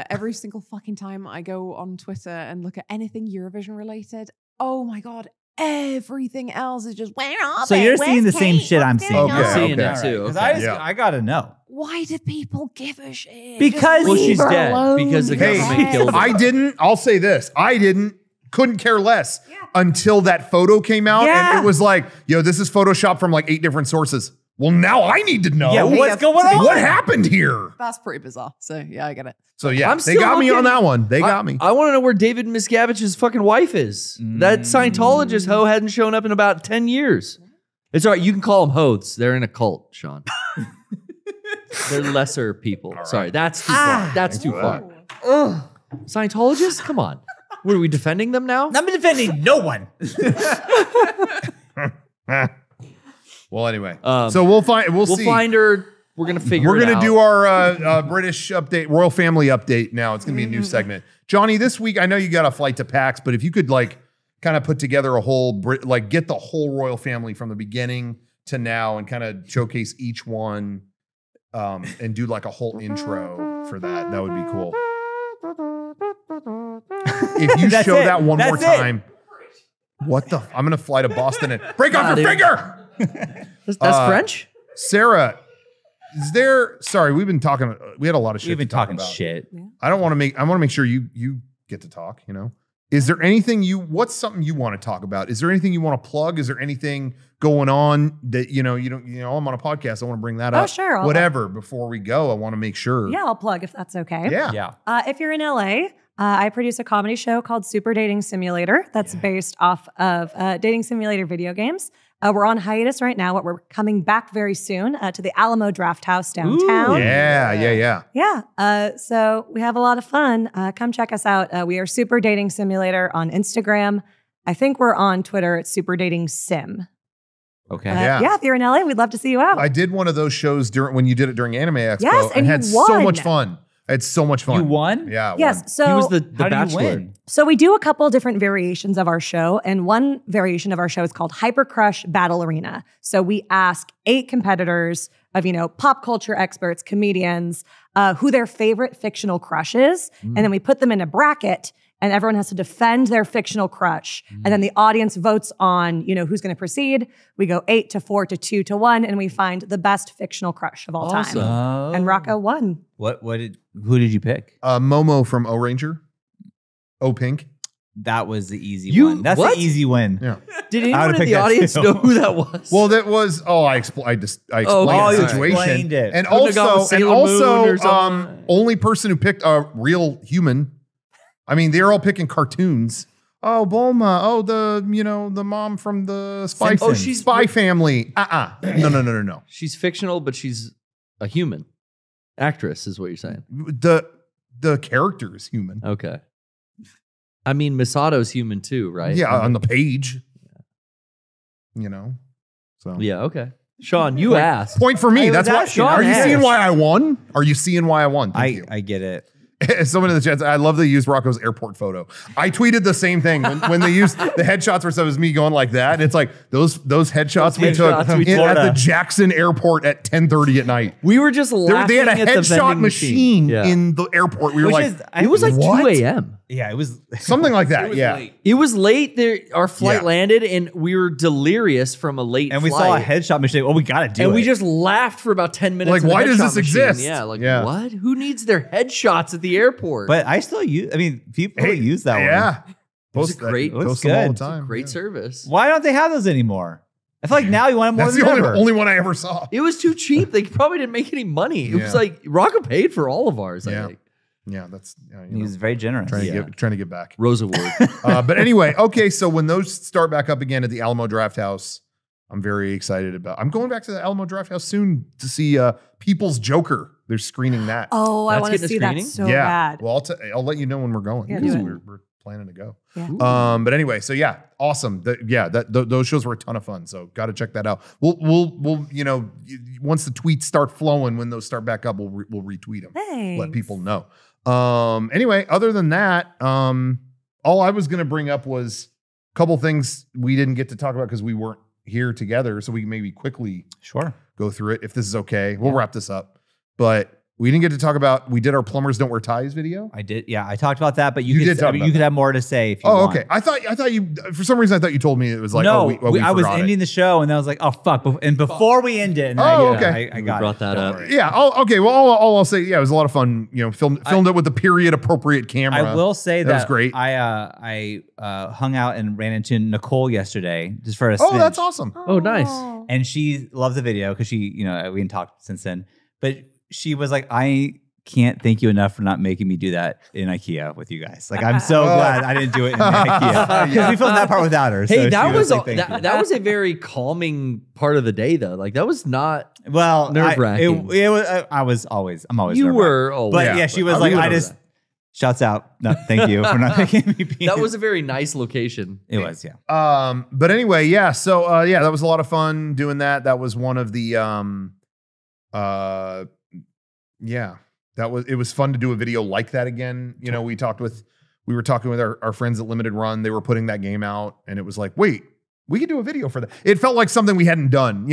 every single fucking time I go on Twitter and look at anything Eurovision related, oh my God, everything else is just, where are So they? you're Where's seeing the same Kate? shit I'm What's seeing. going Okay, on?" seeing okay. it too. Because Okay. Yeah. I gotta know. Why do people give a shit? Because- Just Well, leave she's her dead, alone. because the Hey, government killed her. I didn't. I'll say this. I couldn't care less until that photo came out. Yeah. And it was like, this is Photoshop from like 8 different sources. Well, now I need to know. Yeah, what's going on? What happened here? That's pretty bizarre. So yeah, I get it. So yeah, I'm they still got me looking- on that one. They got me. I want to know where David Miscavige's fucking wife is. That Scientologist hoe hadn't shown up in about 10 years. It's all right. You can call them hoes. They're in a cult, Sean. They're lesser people. Sorry, that's too far. That's too far. Scientologists? Come on. What, are we defending them now? I'm defending no one. Well, anyway, so we'll see. find her. We're gonna figure. We're it gonna out. do our British update, royal family update now. It's gonna be a new segment. Johnny, this week I know you got a flight to PAX, but if you could kind of put together a whole get the whole royal family from the beginning to now and kind of showcase each one, and do like a whole intro for that would be cool. If you That's show it. that one more That's it. time, what the? I'm gonna fly to Boston and break off your dude. finger. That's French. Sarah, is there? Sorry, we've been talking. We had a lot of shit. We've been to talk talking about. shit. I want to make sure you get to talk. Is there anything what's something you want to talk about? Is there anything you want to plug? Is there anything going on that you don't? I'm on a podcast. I want to bring that up. Oh, sure. Whatever. Before we go, I want to make sure. Yeah, I'll plug if that's okay. Yeah. If you're in LA, I produce a comedy show called Super Dating Simulator that's based off of dating simulator video games. We're on hiatus right now, but we're coming back very soon to the Alamo Draft House downtown. Yeah. Yeah. So we have a lot of fun. Come check us out. We are Super Dating Simulator on Instagram. I think we're on Twitter at Super Dating Sim. Okay. Yeah. If you're in LA, we'd love to see you out. I did one of those shows when you did it during Anime Expo. Yes, and had you so won. much fun. I had so much fun. You won? Yeah. I won. Yes. So He was the How do you bachelor. win? So we do a couple different variations of our show, and one variation of our show is called Hyper Crush Battle Arena. So we ask 8 competitors of, pop culture experts, comedians, who their favorite fictional crush is, and then we put them in a bracket, and everyone has to defend their fictional crush. And then the audience votes on, who's going to proceed. We go 8 to 4 to 2 to 1, and we find the best fictional crush of all Awesome. time. And Rocco won. Who did you pick? Momo from O Ranger. O Pink. That was the easy You- one. That's what? the easy win. Yeah. Did I anyone would've in the picked that audience too. know who that was? Well, that was I explained you the situation, explained it. and Couldn't have gone with also Sailor Moon or something. only person who picked a real human. I mean, they're all picking cartoons. Oh, Bulma. Oh, the mom from the Spy. Simpsons. Oh, she's- Spy Family. No. She's fictional, but she's a human actress, is what you're saying. The character is human. Okay. I mean, Misato's human too, right? Yeah, on the page. So Yeah. Okay. Sean, you asked. point for me. I was That's why. asking. Are you Sean seeing asked. why I won? Are you seeing why I won? Thank you. I get it. Someone in the chat, I love they used Rocco's airport photo. I tweeted the same thing when they used the headshots where it was me going like that. And it's like those headshots we took headshots we at Florida. the Jackson airport at 10:30 at night. We were just laughing They had a at the headshot vending machine Yeah. in the airport. We were Which like, is, It was like What? 2 a.m. yeah, it was. something like that. It was Yeah. late. It was late. There, our flight Yeah. landed, and we were delirious from a late And we flight. saw a headshot machine. Oh, we got to do it. And we just laughed for about 10 minutes. Like, in the why does headshot this machine. exist? Yeah, like, Yeah. what? Who needs their headshots at the airport? But I still use. I mean, people use that one. Yeah. was Post a great- post looks them all the good. time. Great Yeah. service. Why don't they have those anymore? I feel like now you want them more That's than the ever. only one I ever saw. It was too cheap. They probably didn't make any money. It was Yeah. like Rocco paid for all of ours. Yeah. I think. Yeah, that's He was very generous. trying to get back. Rose Award. But anyway, okay. So when those start back up again at the Alamo Draft House, I'm very excited about. I'm going back to the Alamo Draft House soon to see People's Joker. They're screening that. Oh, I That's want to getting a see that screening? so yeah. bad. Well, I'll let you know when we're going Yeah, because do it. we're planning to go. Yeah. But anyway, so yeah, awesome. Those shows were a ton of fun. So got to check that out. We'll once the tweets start flowing, when those start back up, we'll retweet them. Let Thanks. people know. Anyway, other than that, all I was going to bring up was a couple things we didn't get to talk about because we weren't here together. So we can maybe quickly Sure. go through it if this is okay. We'll wrap this up. But we didn't get to talk about, we did our Plumbers Don't Wear Ties video. I did. Yeah, I talked about that, but You did talk about you could that. have more to say if you Oh, want. okay. I thought you, for some reason, I thought you told me it was like, no, we I was forgot it. ending the show, and then I was like, "Oh fuck!" And before we end it, and Oh, I okay. I We got brought it. that Don't up. worry. Yeah. Okay. Well, all I'll say, yeah, it was a lot of fun. Filmed it with the period appropriate camera. I will say That was great. I hung out and ran into Nicole yesterday just for a Oh, smidge. that's awesome. Oh, nice. And she loved the video because she, we hadn't talked since then. But she was like, I can't thank you enough for not making me do that in IKEA with you guys. Like, I'm so glad I didn't do it in IKEA because we filmed that part without her. Hey, so that she was like, "Thank you." that was a very calming part of the day, though. Like that was not. Well, Nerve-wracking. I'm always You nerve-wracked. were, oh, But yeah, she was I like, remember I just that. shouts out. No, thank you for not making me be. That was a very nice location. It was, yeah. But anyway, yeah. So yeah, that was a lot of fun doing that. That was one of the yeah. It was fun to do a video like that again. We were talking with our friends at Limited Run. They were putting that game out, and it was like, wait, we could do a video for that. It felt like something we hadn't done,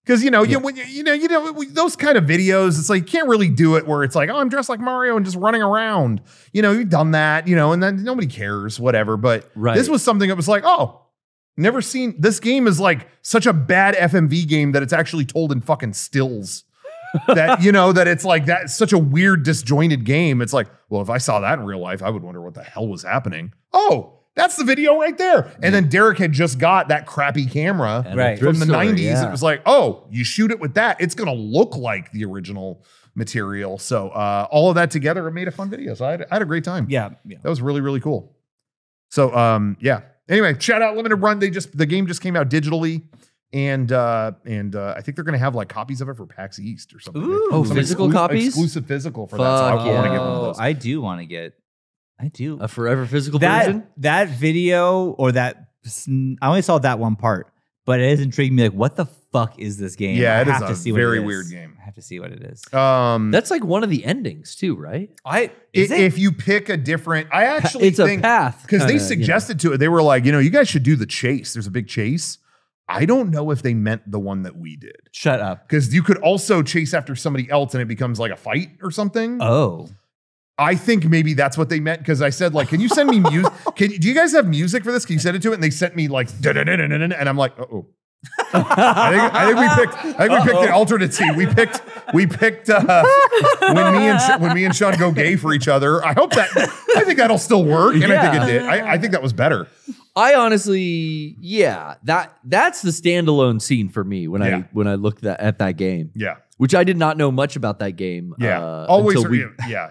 because those kind of videos, it's like you can't really do it where it's like, oh, I'm dressed like Mario and just running around. You've done that, and then nobody cares, whatever. But Right. this was something that was like, oh, never seen. This game is like such a bad FMV game that it's actually told in fucking stills. That that it's like that, such a weird disjointed game. It's like, well, if I saw that in real life, I would wonder what the hell was happening. Oh, that's the video right there. And then Derek had just got that crappy camera And Right. from the thrift store, 90s. yeah. It was like, oh, you shoot it with that, it's gonna look like the original material. So all of that together, it made a fun video. So I had a great time. Yeah. That was really, really cool. So yeah. Anyway, shout out Limited Run. The game just came out digitally. And I think they're gonna have like copies of it for PAX East or something. Ooh. Oh, Some physical copies? exclusive physical for that. So I Fuck want to yeah. get one of those. I do want to get. I do. A forever physical version. That video or that I only saw that one part, but it has intrigued me. Like, what the fuck is this game? Yeah, I it is have a to see what it very is. weird game. I have to see what it is. That's like one of the endings too, right? If you pick a different, I actually It's think a path because they kinda, suggested to it. They were like, you guys should do the chase. There's a big chase. I don't know if they meant the one that we did, Shut up. because you could also chase after somebody else and it becomes like a fight or something. Oh, I think maybe that's what they meant because I said like, can you send me music? Do you guys have music for this? Can you send it to it? And they sent me like, and I'm like, I think we picked the alternate scene. We picked when me and Sean go gay for each other. I think that'll still work, and I think it did. I think that was better. I honestly, that's the standalone scene for me when I looked at that game. Yeah. Which I did not know much about that game. Yeah.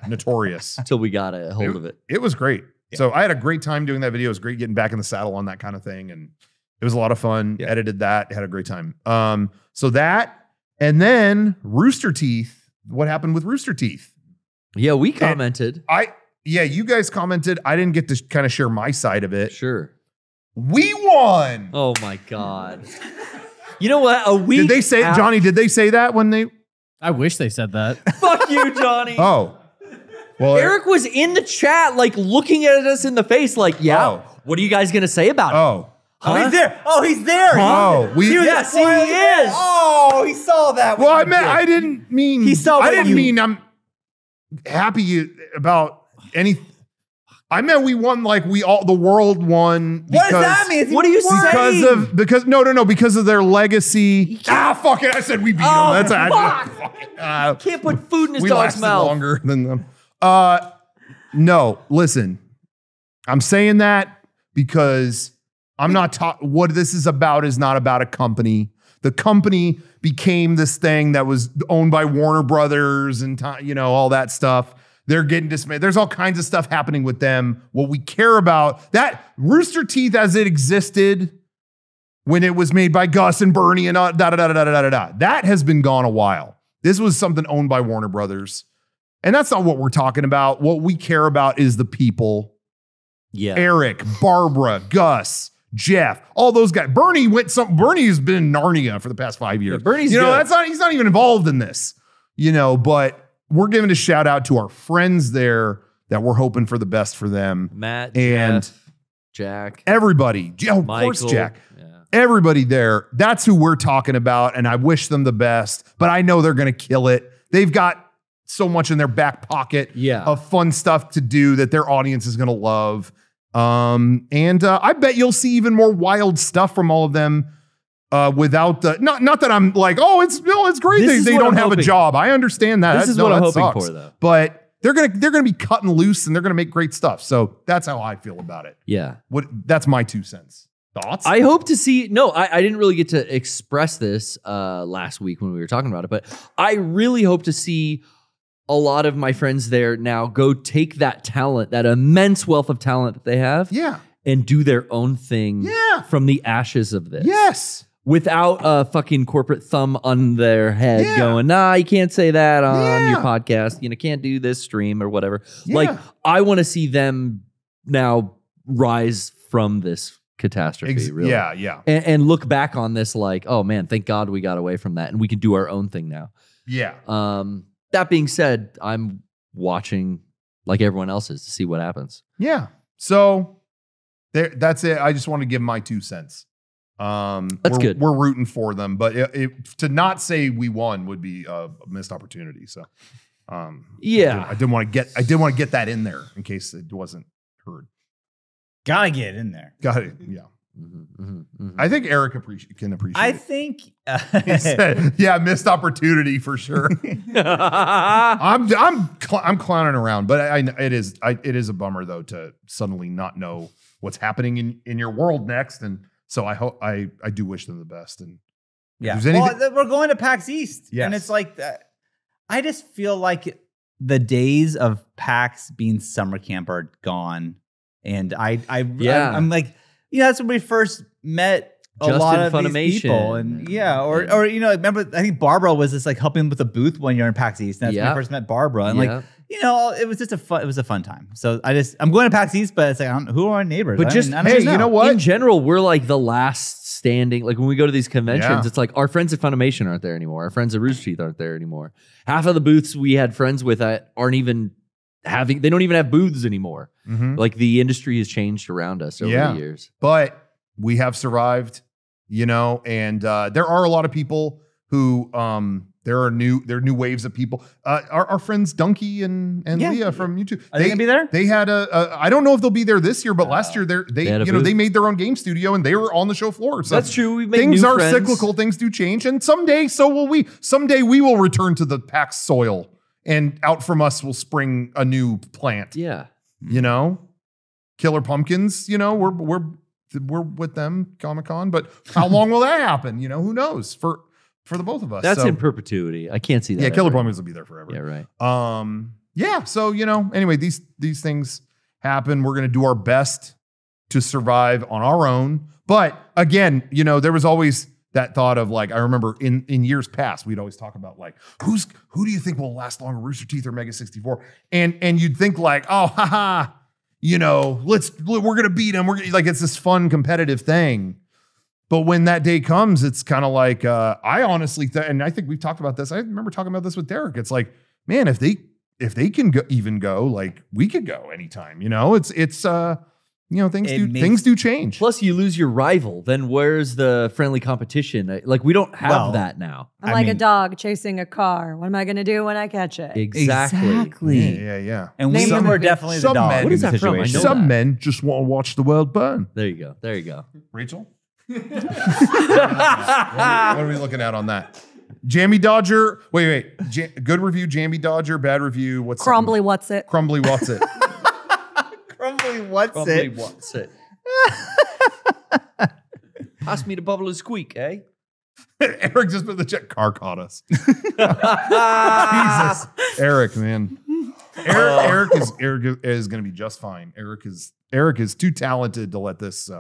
Notorious. Until we got a hold of it. It was great. Yeah. So I had a great time doing that video. It was great getting back in the saddle on that kind of thing. And it was a lot of fun. Yeah. Edited that. Had a great time. So that, and then Rooster Teeth. What happened with Rooster Teeth? Yeah, we commented. You guys commented. I didn't get to kind of share my side of it. Sure. We won. Oh my God. You know what? Did they say, Johnny, did they say that when they? I wish they said that. Fuck you, Johnny. Oh. Well, Eric was in the chat, like looking at us in the face, like, what are you guys going to say about it? Oh. Huh? Oh, he's there. Oh, he's there. Oh, yes, he is. Oh, he saw that. Well, I didn't mean. He saw. I didn't mean I'm happy about anything. I meant we won, like the world won. What does that mean? What are you saying? Because of their legacy. Fuck it. I said we beat them. That's can't put food in his we dog's lasted mouth. Longer than them. No, listen. I'm saying that because I'm not what this is about is not about a company. The company became this thing that was owned by Warner Brothers and all that stuff. They're getting dismayed. There's all kinds of stuff happening with them. What we care about, that Rooster Teeth as it existed when it was made by Gus and Bernie and that has been gone a while. This was something owned by Warner Brothers. And that's not what we're talking about. What we care about is the people. Yeah. Eric, Barbara, Gus, Jeff, all those guys. Bernie's been in Narnia for the past 5 years. Yeah, Bernie's he's not even involved in this. But we're giving a shout out to our friends there that we're hoping for the best for them. Matt, and Jeff, Jack. Everybody. Of course, Jack. Yeah. Everybody there. That's who we're talking about. And I wish them the best, but I know they're going to kill it. They've got so much in their back pocket of fun stuff to do that their audience is going to love. And I bet you'll see even more wild stuff from all of them. Without the not that I'm like, it's great they don't have a job. I understand that. This is what I'm hoping for, though. But they're gonna be cutting loose and they're gonna make great stuff. So that's how I feel about it. Yeah. That's my 2 cents. Thoughts? I hope to see. No, I didn't really get to express this last week when we were talking about it, but I really hope to see a lot of my friends there now go take that talent, that immense wealth of talent that they have, and do their own thing from the ashes of this. Yes. Without a fucking corporate thumb on their head going, nah, you can't say that on your podcast. Can't do this stream or whatever. Yeah. Like, I want to see them now rise from this catastrophe, really. Yeah. And look back on this like, oh man, thank God we got away from that and we can do our own thing now. Yeah. That being said, I'm watching like everyone else is to see what happens. Yeah. So that's it. I just want to give my 2 cents. That's good. We're rooting for them, but to not say we won would be a missed opportunity. So, I didn't want to get that in there in case it wasn't heard. Gotta get in there. Got it. Yeah. I think Eric can appreciate. I think he said, missed opportunity for sure. I'm clowning around, but it is a bummer though to suddenly not know what's happening in your world next. And so I hope I do wish them the best. And we're going to PAX East, and it's like I just feel like the days of PAX being summer camp are gone, and I'm like, that's when we first met a lot of these people, and remember I think Barbara was just like helping with the booth when you're in PAX East. And that's when I first met Barbara, and it was just it was a fun time. So I'm going to PAX East, but it's like who are our neighbors? But you know what? In general, we're like the last standing. Like when we go to these conventions, it's like our friends at Funimation aren't there anymore. Our friends at Rooster Teeth aren't there anymore. Half of the booths we had friends with aren't even they don't even have booths anymore. Mm-hmm. Like the industry has changed around us over the years. But we have survived, and there are a lot of people who there are new waves of people. Our friends Dunky and Leah from YouTube. Are they gonna be there? They had I don't know if they'll be there this year, but last year they made their own game studio and they were on the show floor. So That's true. We made things new are friends. cyclical, things do change, and someday so will we. Someday we will return to the PAX soil, and out from us will spring a new plant. Yeah. You know, Killer Pumpkins. You know, we're with them Comic-Con, but how long will that happen? You know, who knows for the both of us. That's So, in perpetuity. I can't see that. yeah, Killer ever. Pumpkins will be there forever. Yeah, right. Yeah. So you know, anyway, these things happen. We're gonna do our best to survive on our own. But again, you know, there was always that thought of like, I remember in years past, we'd always talk about like, who do you think will last longer, Rooster Teeth or Mega64? And you'd think like, oh, haha, you know, we're gonna beat them. Like it's this fun competitive thing. But when that day comes, it's kind of like, I honestly, and I think we've talked about this. I remember talking about this with Derek. It's like, man, if they can go, like we could go anytime. You know, it's you know, things do change. Plus, you lose your rival. Then where's the friendly competition? Like we don't have that now. I'm like a dog chasing a car. What am I going to do when I catch it? Exactly. Yeah. And we were definitely the some dog. men- in What is the that from? I know situation. Some that. men just want to watch the world burn. There you go. There you go. Rachel? What are we looking at on that? Jammy Dodger. Wait. Good review, Jammy Dodger. Bad review. What's Crumbly, what's it? Crumbly, what's it? Crumbly, what's Probably it? what's it? Pass me the bubble and squeak, eh? Eric just put the check. Car caught us. Jesus. Eric, man. Eric is going to be just fine. Eric is too talented to let this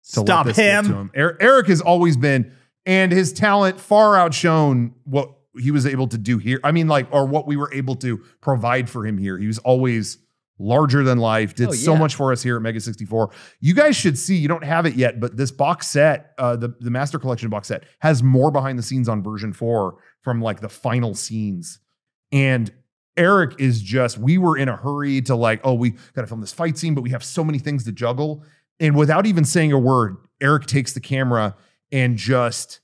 Stop get to him. Eric has always been, and his talent far outshone what he was able to do here. I mean, like, or what we were able to provide for him here. He was always larger than life, did so much for us here at Mega64. You guys should see, you don't have it yet, but this box set, the Master Collection box set, has more behind the scenes on version 4 from like the final scenes. And Eric is just, we were in a hurry to like, oh, we got to film this fight scene, but we have so many things to juggle. And without even saying a word, Eric takes the camera and just,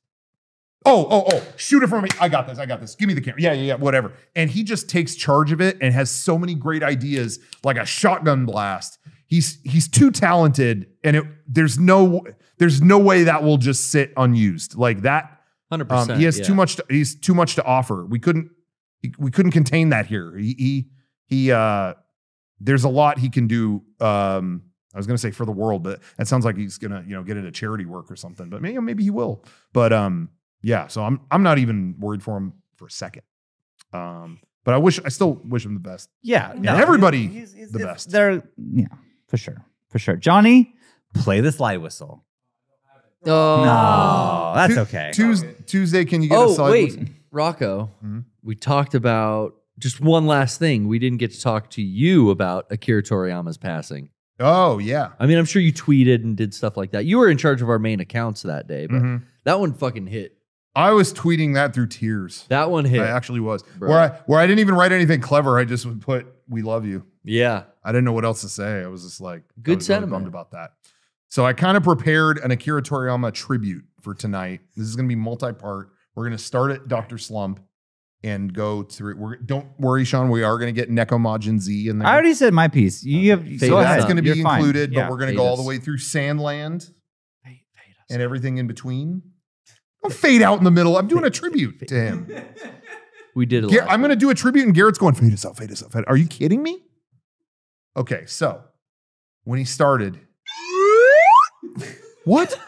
oh, shoot it for me. I got this. Give me the camera. Yeah, whatever. And he just takes charge of it and has so many great ideas, like a shotgun blast. He's too talented, and there's no way that will just sit unused like that. 100%. He has too much. He's too much to offer. We couldn't contain that here. He there's a lot he can do. I was going to say for the world, but that sounds like he's going to, get into charity work or something, but maybe he will. But yeah, so I'm not even worried for him for a second. But I still wish him the best. Yeah. And everybody the best. They're, for sure. Johnny, play the slide whistle. Oh. No, that's okay. Tuesday, can you get a slide? Wait, Rocco, we talked about just one last thing. We didn't get to talk to you about Akira Toriyama's passing. Oh, yeah. I mean, I'm sure you tweeted and did stuff like that. You were in charge of our main accounts that day, but that one fucking hit. I was tweeting that through tears. That one hit. I actually was. Bro. Where I didn't even write anything clever. I just would put, "We love you." Yeah. I didn't know what else to say. I was just like, Good I was sentiment. really bummed about that. So I kind of prepared an Akira Toriyama tribute for tonight. This is going to be multi-part. We're going to start at Dr. Slump and go through. Don't worry, Sean. We are going to get Nekomajin Z in there. I already said my piece. You have, Fade So us that's out. going to be You're fine. included, Yeah. but we're going to Fade go all us. the way through Sandland and everything in between. Don't fade out in the middle. I'm doing a tribute to him. We did it. I'm going to do a tribute, and Garrett's going, fade us out, fade us out. Are you kidding me? Okay, so when he started, what?